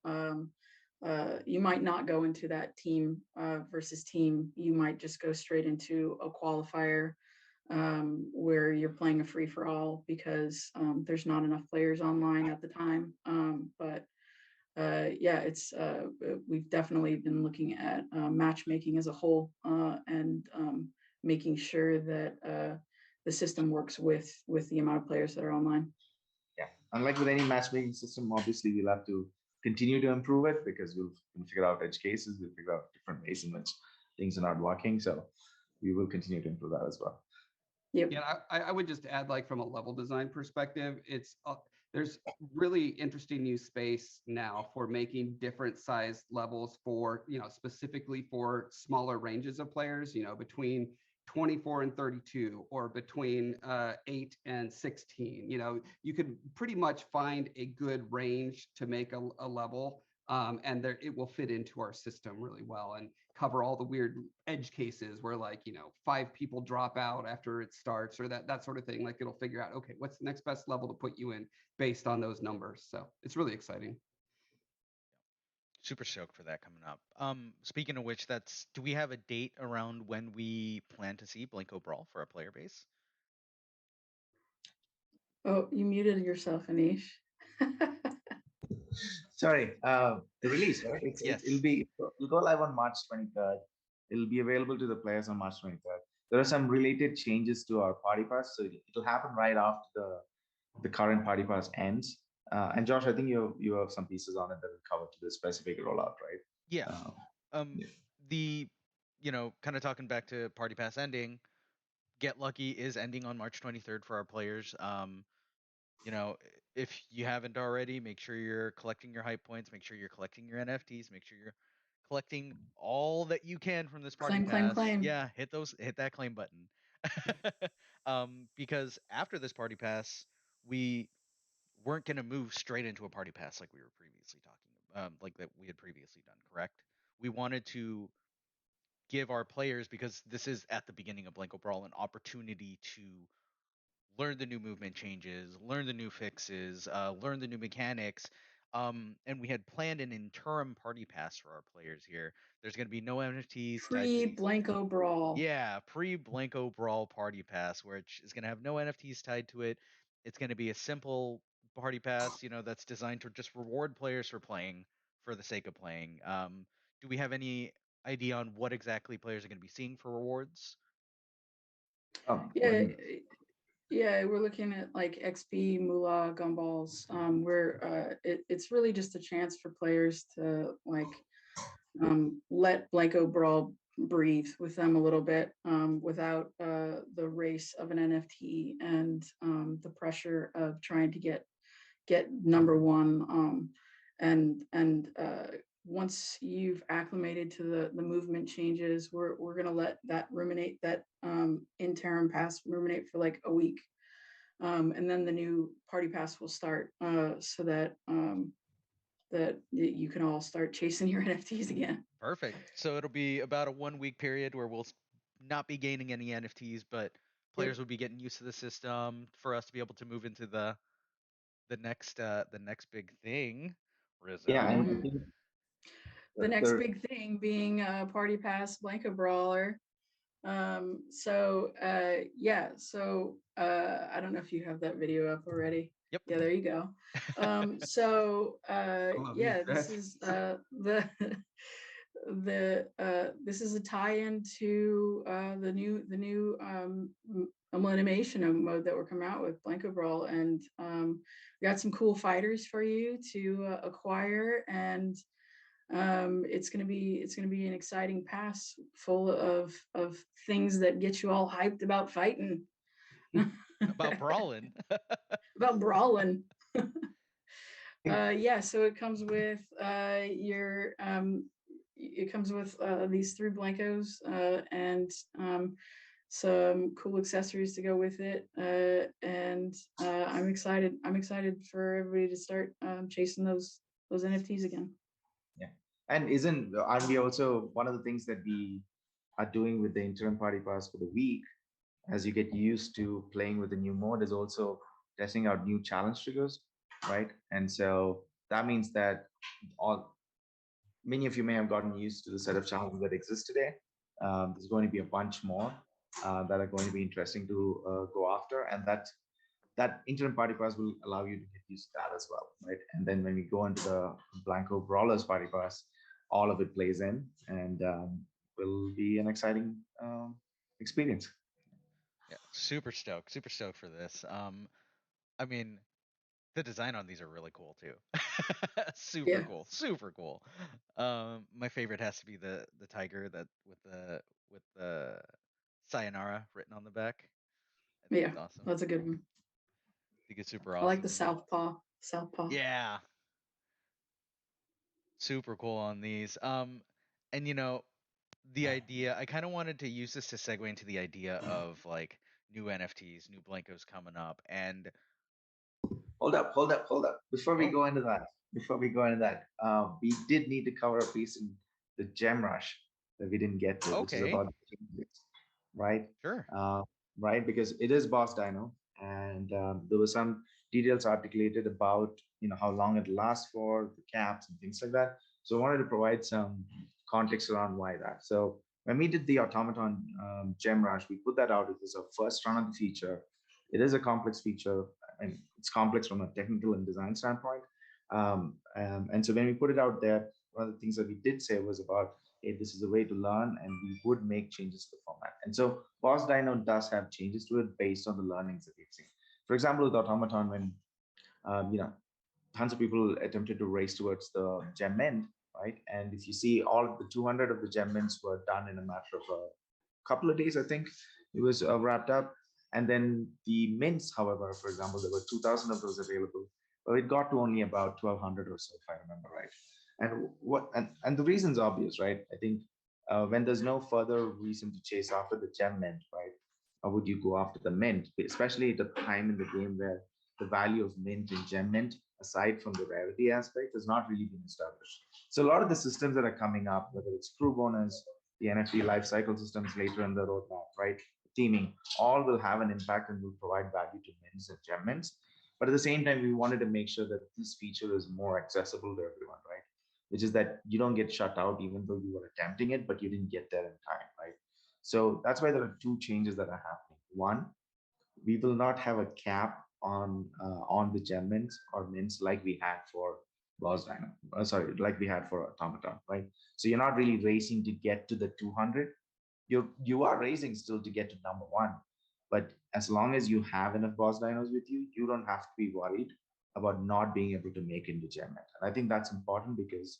you might not go into that team versus team. You might just go straight into a qualifier where you're playing a free for all because there's not enough players online at the time. But yeah, it's we've definitely been looking at matchmaking as a whole and making sure that the system works with the amount of players that are online. Yeah, unlike with any matchmaking system, obviously we'll have to continue to improve it because we'll figure out edge cases, we'll figure out different ways in which things are not working. So we will continue to improve that as well. Yep. Yeah, I would just add, like from a level design perspective, it's there's really interesting new space now for making different size levels for, specifically for smaller ranges of players, between 24 and 32 or between 8 and 16. You could pretty much find a good range to make a level, and it will fit into our system really well and cover all the weird edge cases where 5 people drop out after it starts or that sort of thing. Like it'll figure out, okay, what's the next best level to put you in based on those numbers. So it's really exciting. Super stoked for that coming up. Speaking of which, do we have a date around when we plan to see Blanko Brawl for our player base? Oh, you muted yourself, Anish. Sorry, the release, right? Yes. It'll go live on March 23rd. It'll be available to the players on March 23rd. There are some related changes to our party pass, so it'll happen right after the current party pass ends. And Josh, I think you have some pieces on it that will cover to the specific rollout, right? Yeah. The kind of talking back to party pass ending, Get Lucky is ending on March 23rd for our players. If you haven't already, make sure you're collecting your hype points, make sure you're collecting your NFTs, make sure you're collecting all that you can from this party pass. Claim. Yeah, hit that claim button. Because after this party pass, we weren't going to move straight into a party pass like we were previously talking, like that we had previously done, correct? We wanted to give our players, because this is at the beginning of Blanko Brawl, an opportunity to learn the new movement changes, learn the new fixes, learn the new mechanics. And we had planned an interim party pass for our players here. There's going to be no NFTs. Pre-Blanko Brawl. Yeah, pre-Blanko Brawl party pass, which is going to have no NFTs tied to it. It's going to be a simple party pass, that's designed to just reward players for playing for the sake of playing. Do we have any idea on what exactly players are going to be seeing for rewards? Yeah, yeah, we're looking at like XP, Moolah, Gumballs. It's really just a chance for players to like let Blanko Brawl breathe with them a little bit without the race of an NFT and the pressure of trying to get number one. And once you've acclimated to the movement changes, we're gonna let that ruminate, that interim pass ruminate for like a week. And then the new party pass will start so that that you can all start chasing your NFTs again. Perfect. So it'll be about a 1 week period where we'll not be gaining any NFTs, but players will be getting used to the system for us to be able to move into the next big thing. Yeah, and I Mhm. think The next there, big thing being Party Pass Blanko Brawler. Yeah, so I don't know if you have that video up already. Yep. Yeah, there you go. love these Yeah, this guys. is this is a tie-in to the new elimination mode that we're coming out with, Blanko Brawl, and we got some cool fighters for you to acquire, and it's gonna be an exciting pass full of things that get you all hyped about fighting. About brawling. About brawling. Yeah, so it comes with these 3 Blankos and some cool accessories to go with it. And I'm excited. I'm excited for everybody to start chasing those NFTs again. yeah, and aren't we also one of the things that we are doing with the interim party pass for the week, as you get used to playing with the new mode, is also testing out new challenge triggers, right? And so that means that all many of you may have gotten used to the set of challenges that exist today. There's going to be a bunch more that are going to be interesting to go after, and that interim party pass will allow you to get used to that as well, right? And then when we go into the Blanko Brawlers party pass, all of it plays in, and will be an exciting experience. Yeah, super stoked for this. I mean, the design on these are really cool too. Yeah, Super cool. My favorite has to be the tiger that with the sayonara written on the back. I think yeah, it's awesome. that's a good one. I think it's super I like the awesome. Southpaw. Yeah, super cool on these. And the idea, I kind of wanted to use this to segue into the idea of like new NFTs, new Blankos coming up, and Hold up. oh, Before we go into that, we did need to cover a piece in the gem rush that we didn't get to, which is okay, about the changes, right? sure. Uh, right, because it is Boss Dino, and there were some details articulated about how long it lasts for, the caps and things like that. So I wanted to provide some context around why that. So when we did the automaton gem rush, we put that out. It was a first run of the feature. It is a complex feature, and it's complex from a technical and design standpoint. And so when we put it out there, one of the things that we did say was about, hey, this is a way to learn, and we would make changes to the format. And so Boss Dino does have changes to it based on the learnings that we've seen. For example, with Automaton, when um, you know tons of people attempted to race towards the gem mint, right? And if you see, all of the 200 of the gem mints were done in a matter of a couple of days, I think it was wrapped up. And then the mints, however, for example, there were 2,000 of those available, but it got to only about 1,200 or so, if I remember right. And the reason's obvious, right? I think when there's no further reason to chase after the gem mint, right? Or would you go after the mint, especially at the time in the game where the value of mint and gem mint, aside from the rarity aspect, has not really been established. So a lot of the systems that are coming up, whether it's crew bonus, the NFT lifecycle systems later in the roadmap, right? Teaming, all will have an impact and will provide value to mints and gem mints. But at the same time, we wanted to make sure that this feature is more accessible to everyone, right? Which is that you don't get shut out even though you were attempting it, but you didn't get there in time, right? So that's why there are two changes that are happening. One, we will not have a cap on the gem mints or mints like we had for boss dino. Sorry, like we had for automaton, right? So you're not really racing to get to the 200. You are racing still to get to number one, but as long as you have enough boss dinos with you, you don't have to be worried about not being able to make it into gem Mint. And I think that's important because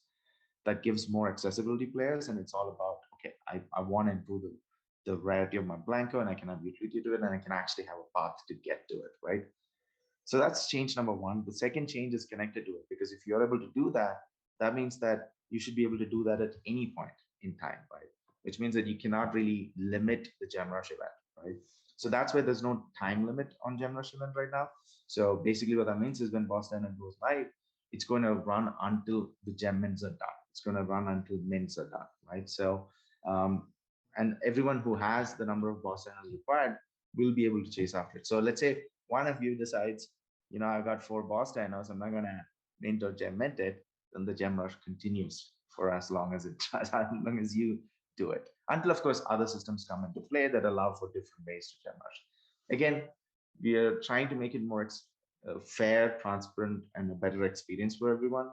that gives more accessibility players, and it's all about, okay, I want to improve the rarity of my Blanko, and I can have utility to it, and I can actually have a path to get to it, right? So that's change number one. The second change is connected to it, because if you're able to do that, that means that you should be able to do that at any point in time, right? Which means that you cannot really limit the Gemrush event, right? So that's why there's no time limit on Gemrush event right now. So basically what that means is when Boss Dynamite goes live, it's going to run until the gem mints are done. It's going to run until mints are done, right? So, and everyone who has the number of boss dinos required will be able to chase after it. So let's say one of you decides, I've got 4 boss dinos, I'm not going to mint or gem mint it, then the gem rush continues for as long as as long as you do it. Until, of course, other systems come into play that allow for different ways to gem rush. Again, we are trying to make it more fair, transparent, and a better experience for everyone.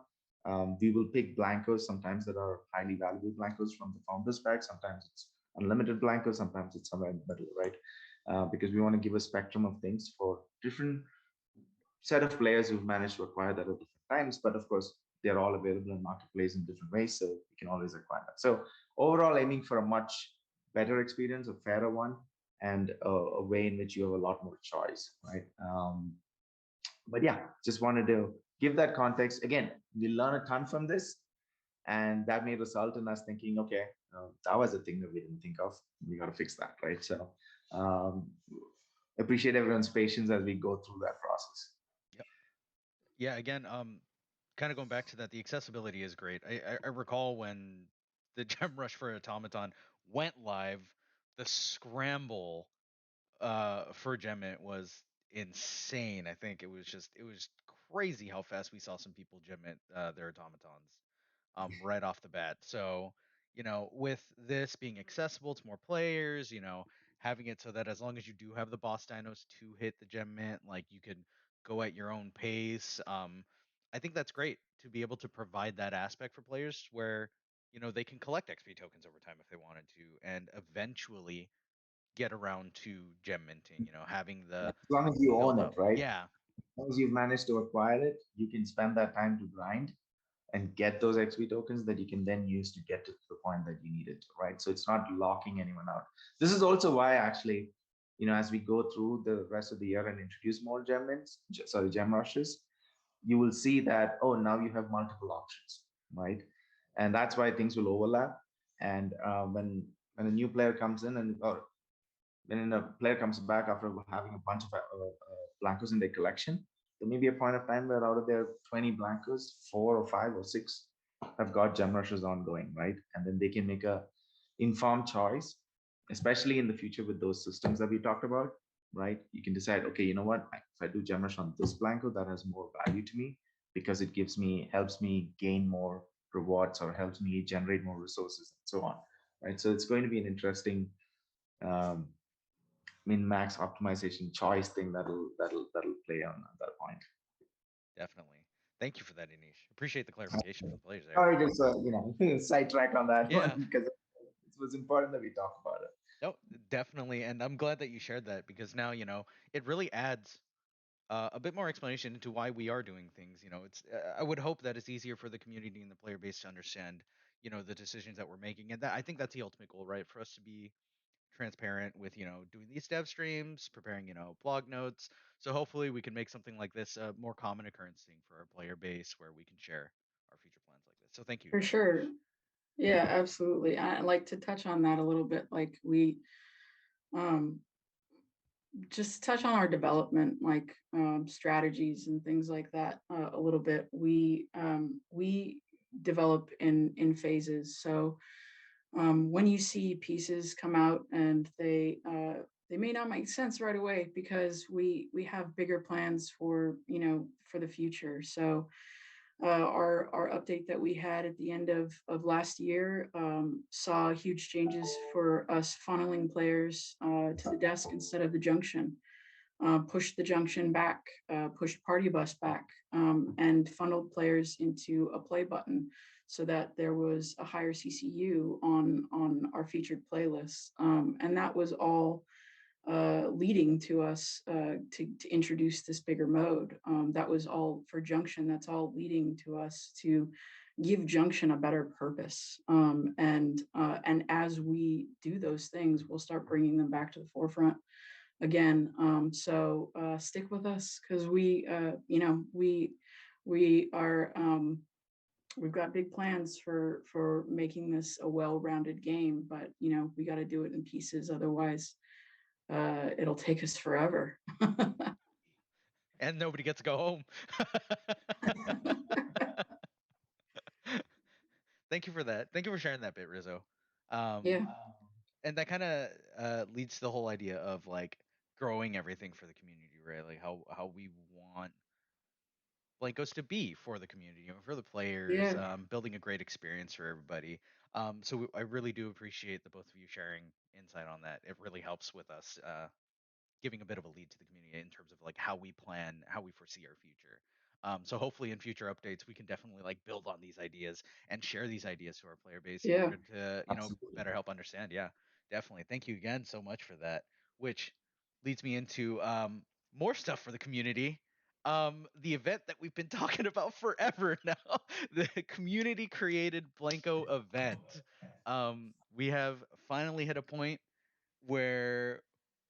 We will pick blankos sometimes that are highly valuable blankos from the founders pack. Sometimes it's unlimited blankos. Sometimes it's somewhere in the middle, right? Because we want to give a spectrum of things for different set of players who've managed to acquire that at different times. But of course, they're all available in marketplace in different ways, so you can always acquire that. So overall, aiming for a much better experience, a fairer one, and a way in which you have a lot more choice, right? But yeah, just wanted to give that context. Again, we learn a ton from this, and that may result in us thinking, okay, that was a thing that we didn't think of. We got to fix that, right? So um, appreciate everyone's patience as we go through that process. Yep. Yeah. Again, kind of going back to that, the accessibility is great. I recall when the Gem Rush for Automaton went live, the scramble for Gemmit was insane. I think it was crazy how fast we saw some people Gemmit their automatons right off the bat. So, with this being accessible to more players, having it so that as long as you do have the boss dinos to hit the gem mint, like you can go at your own pace. I think that's great to be able to provide that aspect for players where, they can collect XP tokens over time if they wanted to, and eventually get around to gem minting, having As the long as you build own it, up. right? Yeah, As long as you've managed to acquire it, you can spend that time to grind and get those XP tokens that you can then use to get to the point that you need it, right? So it's not locking anyone out. This is also why actually, as we go through the rest of the year and introduce more gem mints, sorry, gem rushes, you will see that, oh, now you have multiple options, right? And that's why things will overlap. And when a new player comes in, and or when a player comes back after having a bunch of blankos in their collection, there may be a point of time where out of their 20 blankos, 4 or 5 or 6 have got gem rushes ongoing, right? And then they can make a informed choice, especially in the future with those systems that we talked about, right? You can decide, okay, you know what? If I do gem rush on this blanko, that has more value to me because it helps me gain more rewards or helps me generate more resources and so on, right? So it's going to be an interesting um, min max optimization choice thing that'll play on at that point. definitely. Thank you for that, Anish. Appreciate the clarification for the players there. Sorry, just sidetrack on that Yeah. one because it was important that we talk about it. No, definitely, and I'm glad that you shared that because now it really adds a bit more explanation into why we are doing things. It's I would hope that it's easier for the community and the player base to understand, the decisions that we're making, and that I think that's the ultimate goal, right? For us to be transparent with doing these dev streams, preparing blog notes. So hopefully we can make something like this a more common occurrence thing for our player base where we can share our future plans like this. So thank you, For sure. Anish. Yeah, absolutely. I like to touch on that a little bit. Like we um, just touch on our development, like strategies and things like that a little bit. We develop in phases. So when you see pieces come out and they may not make sense right away because we have bigger plans for for the future. So our update that we had at the end of last year saw huge changes for us funneling players to the desk instead of the junction. pushed the junction back, pushed party bus back, and funneled players into a play button so that there was a higher CCU on our featured playlists. And that was all leading to us to introduce this bigger mode. That was all for Junction. That's all leading to us to give Junction a better purpose. And as we do those things, we'll start bringing them back to the forefront again. So stick with us because we are we've got big plans for making this a well-rounded game, but we got to do it in pieces, otherwise it'll take us forever. And nobody gets to go home. Thank you for that. Thank you for sharing that bit, Rizzo. Yeah. And that kind of leads to the whole idea of like growing everything for the community, right? Like how we want Blankos to be for the community, for the players, Yeah. building a great experience for everybody. So I really do appreciate the both of you sharing insight on that. It really helps with us giving a bit of a lead to the community in terms of like how we plan, how we foresee our future. So hopefully in future updates we can definitely like build on these ideas and share these ideas to our player base in Yeah. order to Absolutely. better help understand. Yeah, definitely. Thank you again so much for that. Which leads me into more stuff for the community. The event that we've been talking about forever now, the community created Blanko event. We have finally hit a point where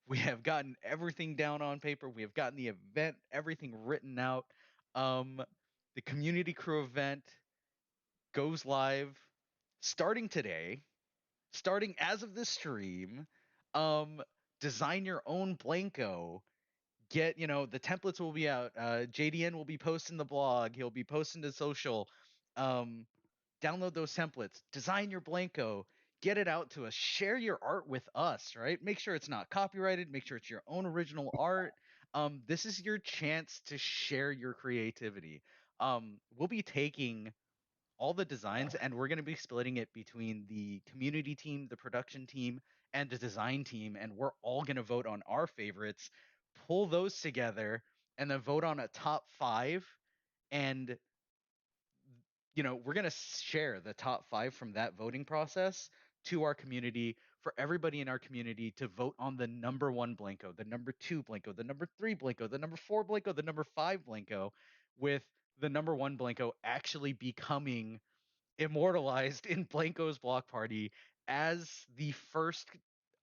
we have gotten everything down on paper. We have gotten the event, everything written out. Um, the community crew event goes live starting today, starting as of this stream. Um, design your own Blanko. Get, the templates will be out. JDN will be posting the blog. He'll be posting to social. Um, download those templates, design your Blanko, get it out to us, share your art with us, right? Make sure it's not copyrighted, make sure it's your own original art. This is your chance to share your creativity. We'll be taking all the designs and we're going to be splitting it between the community team, the production team, and the design team. And we're all going to vote on our favorites, pull those together, and then vote on a top 5. And we're going to share the top 5 from that voting process to our community for everybody in our community to vote on the number 1 Blanko, the number 2 Blanko, the number 3 Blanko, the number 4 Blanko, the number 5 Blanko, with the number 1 Blanko actually becoming immortalized in Blanko's block party as the first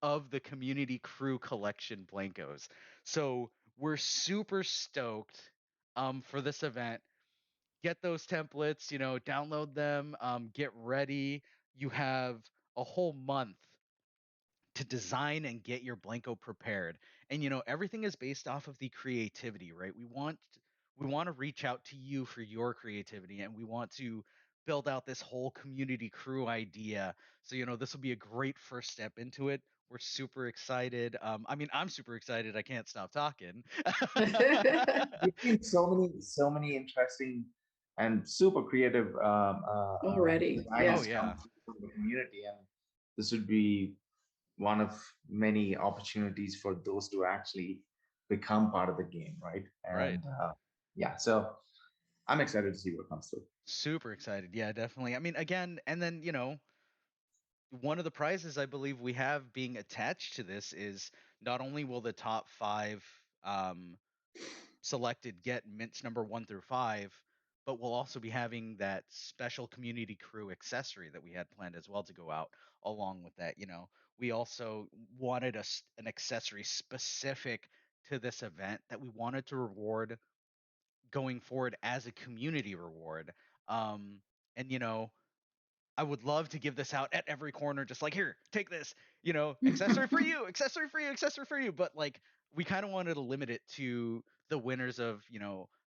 of the community crew collection Blankos. So we're super stoked for this event. Get those templates, download them, get ready. You have a whole month to design and get your Blanko prepared. And everything is based off of the creativity, right? We want to reach out to you for your creativity, and we want to build out this whole community crew idea. So this will be a great first step into it. We're super excited. I'm super excited. I can't stop talking. We've seen so many interesting and super creative Already. designs Oh yeah. come from the community, and this would be one of many opportunities for those to actually become part of the game, right? Right. And yeah, so I'm excited to see what comes through. Super excited. Yeah, definitely. Again, and then, one of the prizes I believe we have being attached to this is not only will the top 5 selected get mints number 1 through 5, but we'll also be having that special community crew accessory that we had planned as well to go out along with that. We also wanted an accessory specific to this event that we wanted to reward going forward as a community reward. Um, and I would love to give this out at every corner, just like, here, take this, accessory for you, accessory for you, accessory for you. But like, we kind of wanted to limit it to the winners of,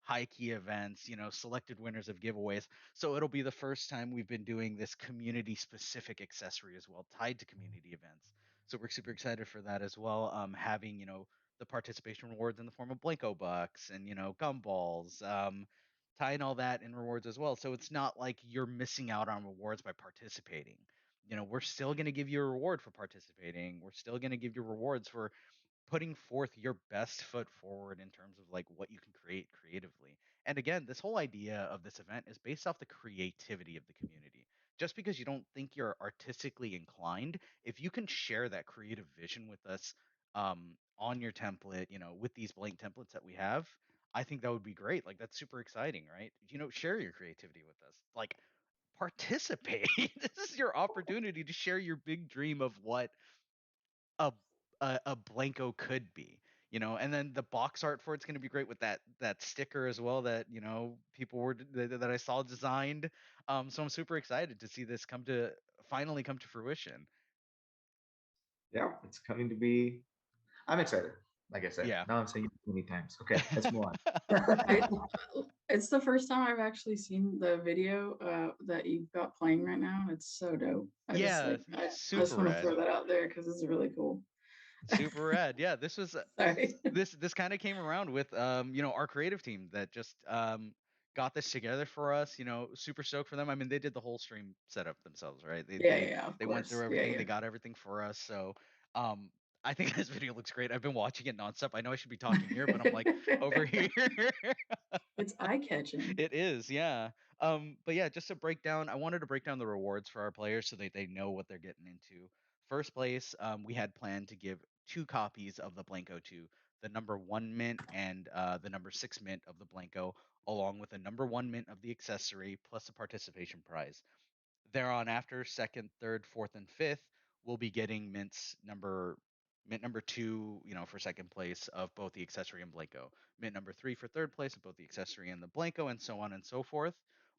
high key events, selected winners of giveaways. So it'll be the first time we've been doing this community specific accessory as well, tied to community events. So we're super excited for that as well. Having, the participation rewards in the form of Blanko bucks and, gumballs. Tying all that in rewards as well. So it's not like you're missing out on rewards by participating. We're still going to give you a reward for participating. We're still going to give you rewards for putting forth your best foot forward in terms of like what you can create creatively. And again, this whole idea of this event is based off the creativity of the community. Just because you don't think you're artistically inclined, if you can share that creative vision with us on your template, with these blank templates that we have, I think that would be great. Like that's super exciting, right? Share your creativity with us. Like participate. This is your opportunity to share your big dream of what a a Blanko could be. And then the box art for it's going to be great with that sticker as well that people that I saw designed. So I'm super excited to see this finally come to fruition. Yeah, it's coming to be. I'm excited. Like I said, Yeah. now I'm saying it many times. Okay, let's move on. It's the first time I've actually seen the video that you've got playing right now. It's so dope. I just Yeah, I super just want to rad. throw that out there because it's really cool. Super rad. Yeah, this was Sorry. this kind of came around with our creative team that just got this together for us. Super stoked for them. I mean, they did the whole stream setup themselves, right? They Yeah, they yeah, of they went through course. Yeah, everything. They yeah. got everything for us. So um I think this video looks great. I've been watching it nonstop. I know I should be talking here, but I'm like over here. It's eye-catching. It is, yeah. But yeah, just to break down, I wanted to break down the rewards for our players so that they know what they're getting into. First place, we had planned to give 2 copies of the Blanko to the number 1 mint and the number 6 mint of the Blanko, along with the number 1 mint of the accessory plus a participation prize. Thereon after second, third, fourth, and fifth, we'll be getting mint number 2, for second place of both the accessory and Blanko. Mint number 3 for third place of both the accessory and the Blanko, and so on and so forth.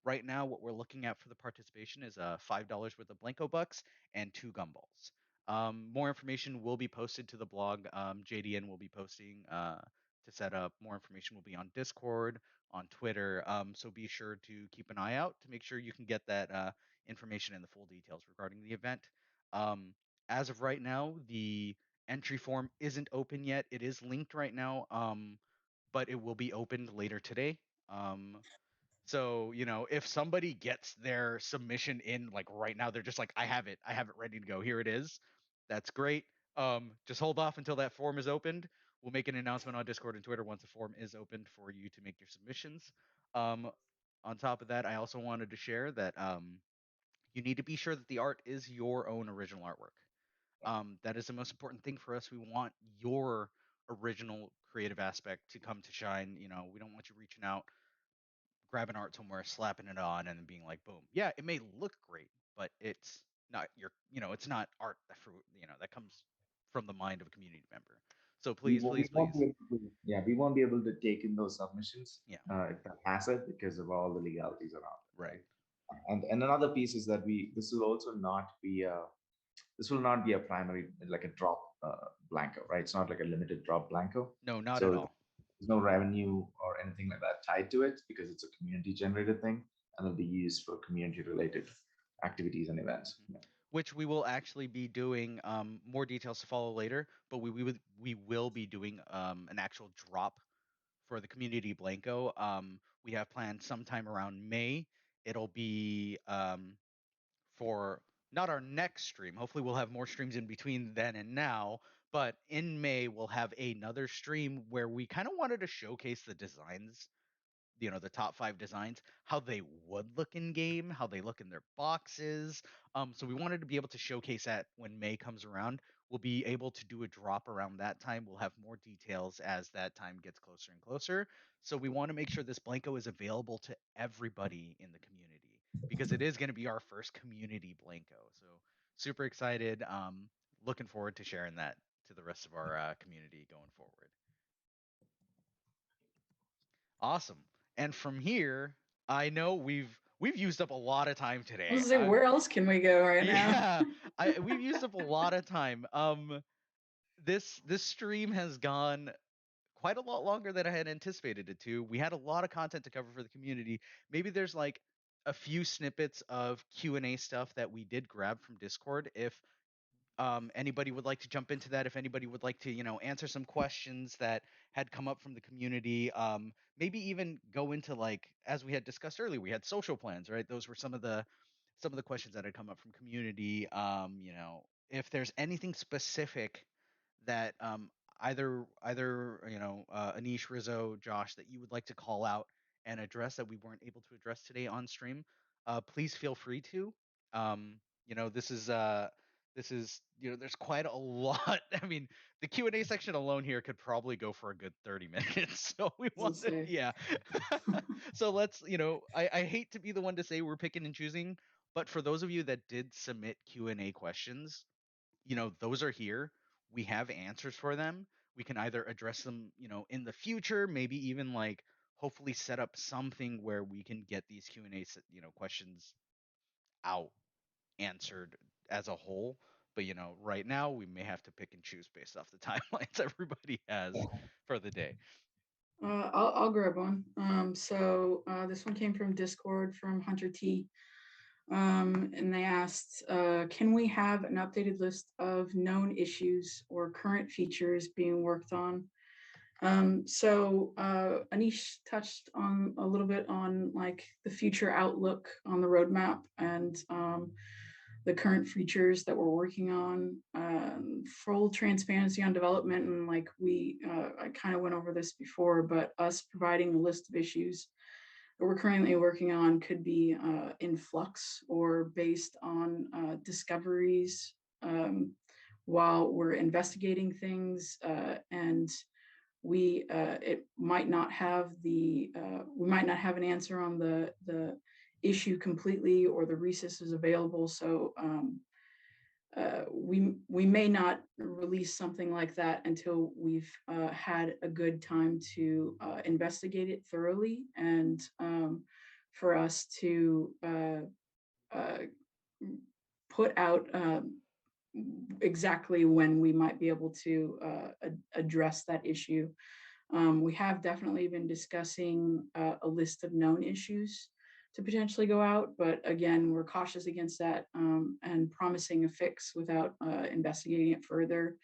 Right now, what we're looking at for the participation is $5 worth of Blanko bucks and 2 gumballs. More information will be posted to the blog. JDN will be posting to set up. More information will be on Discord, on Twitter. So be sure to keep an eye out to make sure you can get that information and the full details regarding the event. As of right now, the entry form isn't open yet. It is linked right now, but it will be opened later today. So, if somebody gets their submission in like right now, they're just like, I have it ready to go. Here it is. That's great. Just hold off until that form is opened. We'll make an announcement on Discord and Twitter once the form is opened for you to make your submissions. On top of that, I also wanted to share that you need to be sure that the art is your own original artwork. That is the most important thing for us. We want your original creative aspect to come to shine. We don't want you reaching out, grabbing art somewhere, slapping it on, and then being like, boom. Yeah, it may look great, but it's not it's not art that comes from the mind of a community member. So please, We please, won't please. be able to, yeah, we won't be able to take in those submissions Yeah. if that has it because of all the legalities around it, Right. And another piece is that this will also not be a primary like a drop blanko, right? It's not like a limited drop blanko. No, not at So all. there's no revenue or anything like that tied to it because it's a community generated thing and it'll be used for community related activities and events. Mm-hmm. Which we will actually be doing more details to follow later, but we will be doing an actual drop for the community Blanko. We have planned sometime around May. It'll be for not our next stream. Hopefully, we'll have more streams in between then and now. But in May, we'll have another stream where we kind of wanted to showcase the designs, the top 5 designs, how they would look in game, how they look in their boxes. So we wanted to be able to showcase that when May comes around. We'll be able to do a drop around that time. We'll have more details as that time gets closer and closer. So we want to make sure this Blanko is available to everybody in the community because it is going to be our first community Blanko. So super excited. Looking forward to sharing that to the rest of our community going forward. Awesome. And from here, I know we've used up a lot of time I today. was gonna say, where else can we go right now? Yeah, we've used up a lot of time. This stream has gone quite a lot longer than I had anticipated it to. We had a lot of content to cover for the community. Maybe there's like a few snippets of Q&A stuff that we did grab from Discord. If anybody would like to jump into that, if anybody would like to answer some questions that had come up from the community, maybe even go into, like, as we had discussed earlier, we had social plans, right? Those were some of the questions that had come up from community. If there's anything specific that either Anish, Rizzo, Josh, that you would like to call out and address that we weren't able to address today on stream, please feel free to. Um, this is there's quite a lot. I mean, the Q&A section alone here could probably go for a good 30 minutes. So we want Let's to, say. yeah. So let's, I hate to be the one to say we're picking and choosing, but for those of you that did submit Q&A questions, those are here. We have answers for them. We can either address them, in the future, maybe even like hopefully set up something where we can get these Q&A, questions out answered as a whole. But right now we may have to pick and choose based off the timelines everybody has for the day. I'll grab one. So this one came from Discord from Hunter T. And they asked, can we have an updated list of known issues or current features being worked on? So Anish touched on a little bit on like the future outlook on the roadmap and the current features that we're working on, full transparency on development. And like I kind of went over this before, but us providing a list of issues that we're currently working on could be in flux or based on discoveries while we're investigating things, and it might not have we might not have an answer on the issue completely or the resources available. So we may not release something like that until we've had a good time to investigate it thoroughly, and for us to put out exactly when we might be able to address that issue. We have definitely been discussing a list of known issues to potentially go out, but again, we're cautious against that, and promising a fix without investigating it further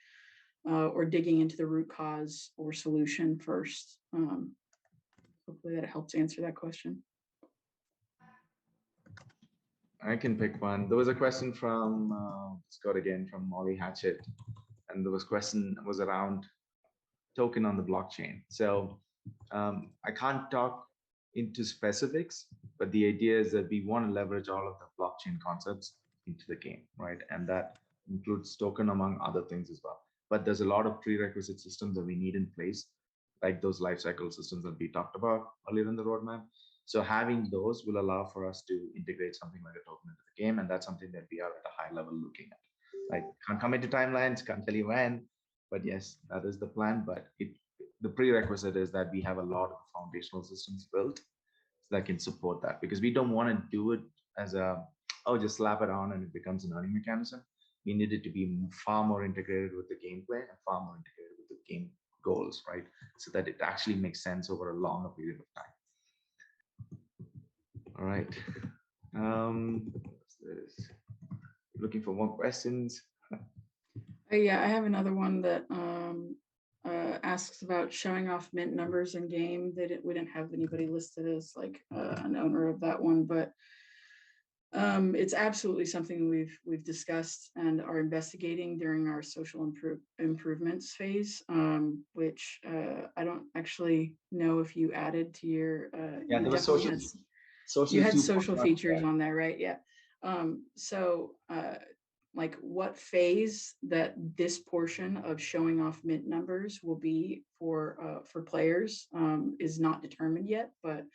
or digging into the root cause or solution first. Hopefully that helps answer that question. I can pick one. There was a question from Scott again from Molly Hatchet, and the question was around token on the blockchain. So I can't talk into specifics, but the idea is that we want to leverage all of the blockchain concepts into the game, right? And that includes token among other things as well. But there's a lot of prerequisite systems that we need in place, like those lifecycle systems that we talked about earlier in the roadmap. So having those will allow for us to integrate something like a token into the game, and that's something that we are at a high level looking at. Like, can't commit to timelines, can't tell you when, but yes, that is the plan. But the prerequisite is that we have a lot of foundational systems built that can support that, because we don't want to do it as just slap it on and it becomes an earning mechanism. We need it to be far more integrated with the gameplay and far more integrated with the game goals, right? So that it actually makes sense over a longer period of time. All right. What's this? Looking for more questions. Yeah, I have another one that asks about showing off mint numbers in game. We didn't have anybody listed as like an owner of that one, but it's absolutely something we've discussed and are investigating during our social improvements phase, which I don't actually know if you added to your. Yeah, there was you had social features on there, right? Yeah. So like what phase that this portion of showing off mint numbers will be for players is not determined yet, but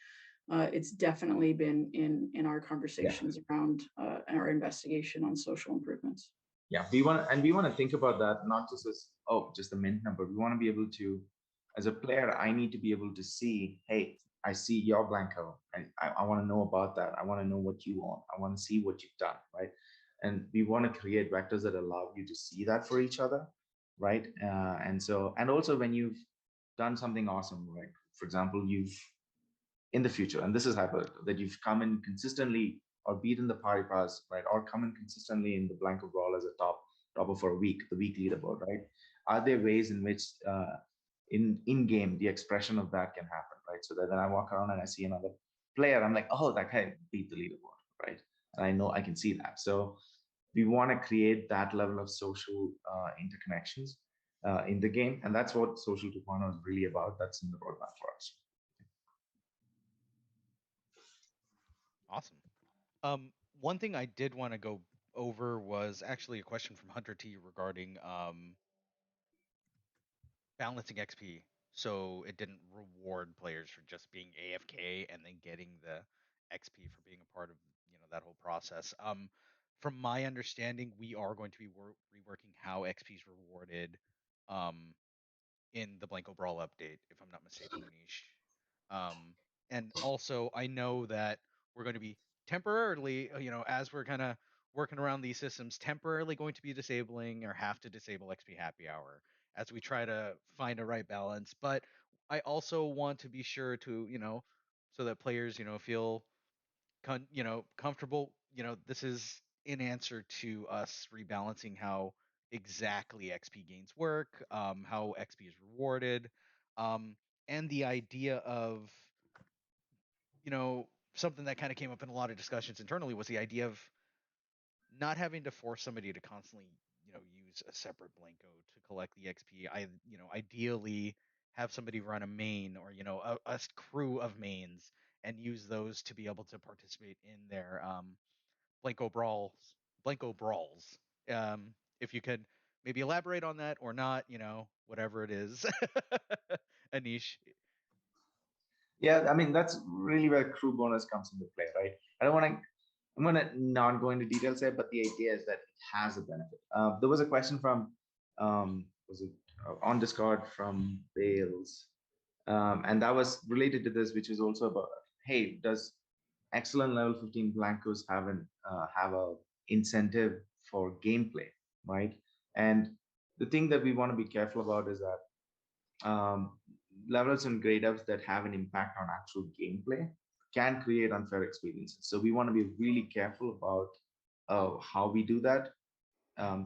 it's definitely been in our conversations around our investigation on social improvements. Yeah, we want to think about that not just as just the mint number. We want to be able to, as a player, I need to be able to see, hey, I see your Blanko. I want to know about that. I want to know what you want. I want to see what you've done, right? And we want to create vectors that allow you to see that for each other, right? And also when you've done something awesome, right? For example, you've in the future, and this is hypothetical, that you've come in consistently or beaten the party pass, right? Or come in consistently in the Blanko Brawl as a topper for a week, the week leaderboard, right? Are there ways in which in game the expression of that can happen, right? So that then I walk around and I see another player, I'm like, oh, that guy beat the leaderboard, right? And I know I can see that. So we want to create that level of social interconnections in the game, and that's what Social 2.0 is really about. That's in the roadmap for us. Awesome. One thing I did want to go over was actually a question from Hunter T regarding balancing XP, so it didn't reward players for just being AFK and then getting the XP for being a part of that whole process. From my understanding, we are going to be reworking how XP is rewarded um, in the Blanko Brawl update, if I'm not mistaken, Anish. And also, I know that we're going to be temporarily, as we're kind of working around these systems, temporarily going to be disabling or have to disable XP Happy Hour as we try to find a right balance. But I also want to be sure to, so that players, feel comfortable. This is in answer to us rebalancing how exactly XP gains work, how XP is rewarded, um, and the idea of something that kind of came up in a lot of discussions internally was the idea of not having to force somebody to constantly use a separate Blanko to collect the XP. Ideally have somebody run a main or a crew of mains and use those to be able to participate in their Blanko Brawls, Blanko Brawls. If you could maybe elaborate on that or not, whatever it is. Anish. Yeah, I mean that's really where crew bonus comes into play, right? I don't want to. I'm gonna not go into details here, but the idea is that it has a benefit. There was a question from, was it on Discord from Bales, and that was related to this, which is also about, hey, does excellent level 15 Blankos have a incentive for gameplay, right? And the thing that we want to be careful about is that levels and grade ups that have an impact on actual gameplay can create unfair experiences. So we want to be really careful about how we do that.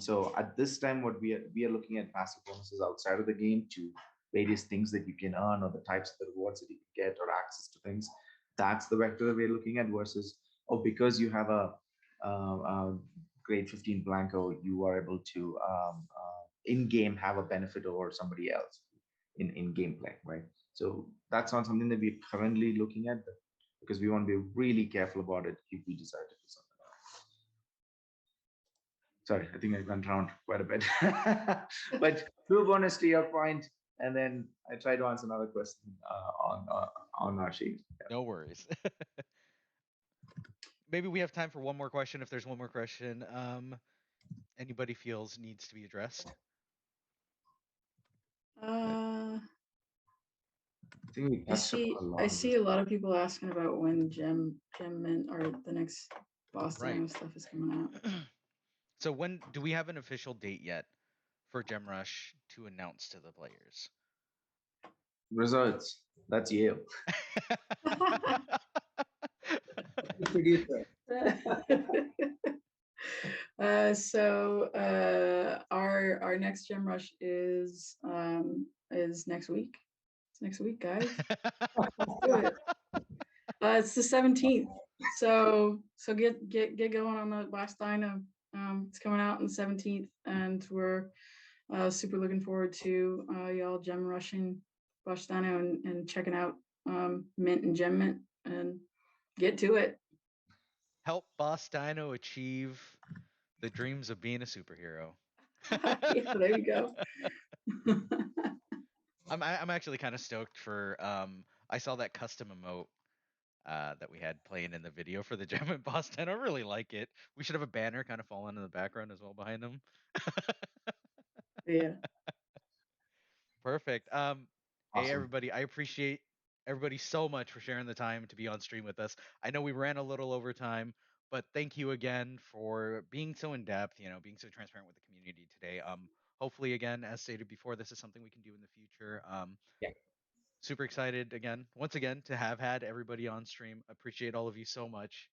So at this time, what we are looking at passive bonuses outside of the game to various things that you can earn or the types of the rewards that you can get or access to things. That's the vector that we're looking at versus, oh, because you have a grade 15 Blanko, you are able to in game have a benefit over somebody else in gameplay, right? So that's not something that we're currently looking at because we want to be really careful about it if we decide to do something. Sorry, I think I went around quite a bit. But true bonus to your point, and then I try to answer another question on our sheet. Yeah. No worries. Maybe we have time for one more question if there's one more question anybody feels needs to be addressed. Uh, I think we I touched upon see. a lot I of see this. a lot of people asking about when gem mint or the next boss Right. Dino stuff is coming out. So when do we have an official date yet for Gem Rush to announce to the players? Results. That's you. Our next gem rush is next week. It's next week, guys. Let's do it. It's the 17th. So get going on the last Dino. It's coming out on the 17th, and we're super looking forward to y'all gem rushing Boss Dino and checking out Mint and Gem Mint and get to it. Help Boss Dino achieve the dreams of being a superhero. Yeah, there you go. I'm actually kind of stoked for I saw that custom emote that we had playing in the video for the Gem and Boss Dino. I really like it. We should have a banner kind of falling in the background as well behind him. Yeah. Perfect. Hey Awesome. everybody, I appreciate everybody so much for sharing the time to be on stream with us. I know we ran a little over time, but thank you again for being so in depth, being so transparent with the community today. Hopefully again, as stated before, this is something we can do in the future. Yeah. Super excited again, once again, to have had everybody on stream. Appreciate all of you so much.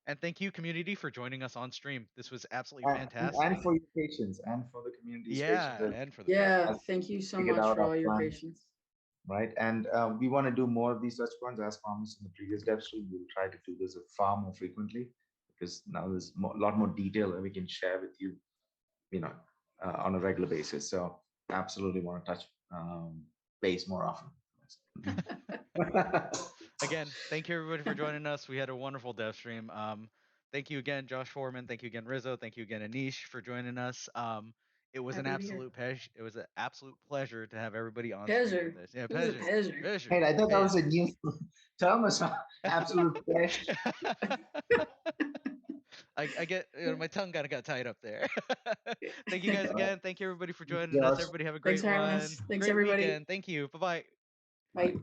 And thank you, community, for joining us on stream. This was absolutely fantastic. And for your patience and for the community's Yeah, patience and for the Yeah. as Thank you so figured much out for our all your plan, patience. right? And we want to do more of these touch points as promised in the previous dev stream. We'll try to do this far more frequently because now there's a lot more detail that we can share with you, on a regular basis. So absolutely want to touch base more often. Again, thank you everybody for joining us. We had a wonderful dev stream. Thank you again, Josh Foreman. Thank you again, Rizzo. Thank you again, Anish, for joining us. It was an Happy to be here. absolute pleasure to have everybody on stream Pleasure. with us. Yeah, It was a pleasure. pleasure. Hey, I thought that Yeah. was a new term or something. Absolute pleasure. I get my tongue kind of got tied up there. Thank you guys again. Thank you everybody for joining us. Josh. Everybody have a great Thanks for having one. us. Thanks, Great everybody. weekend. Thank you. Bye bye. Bye.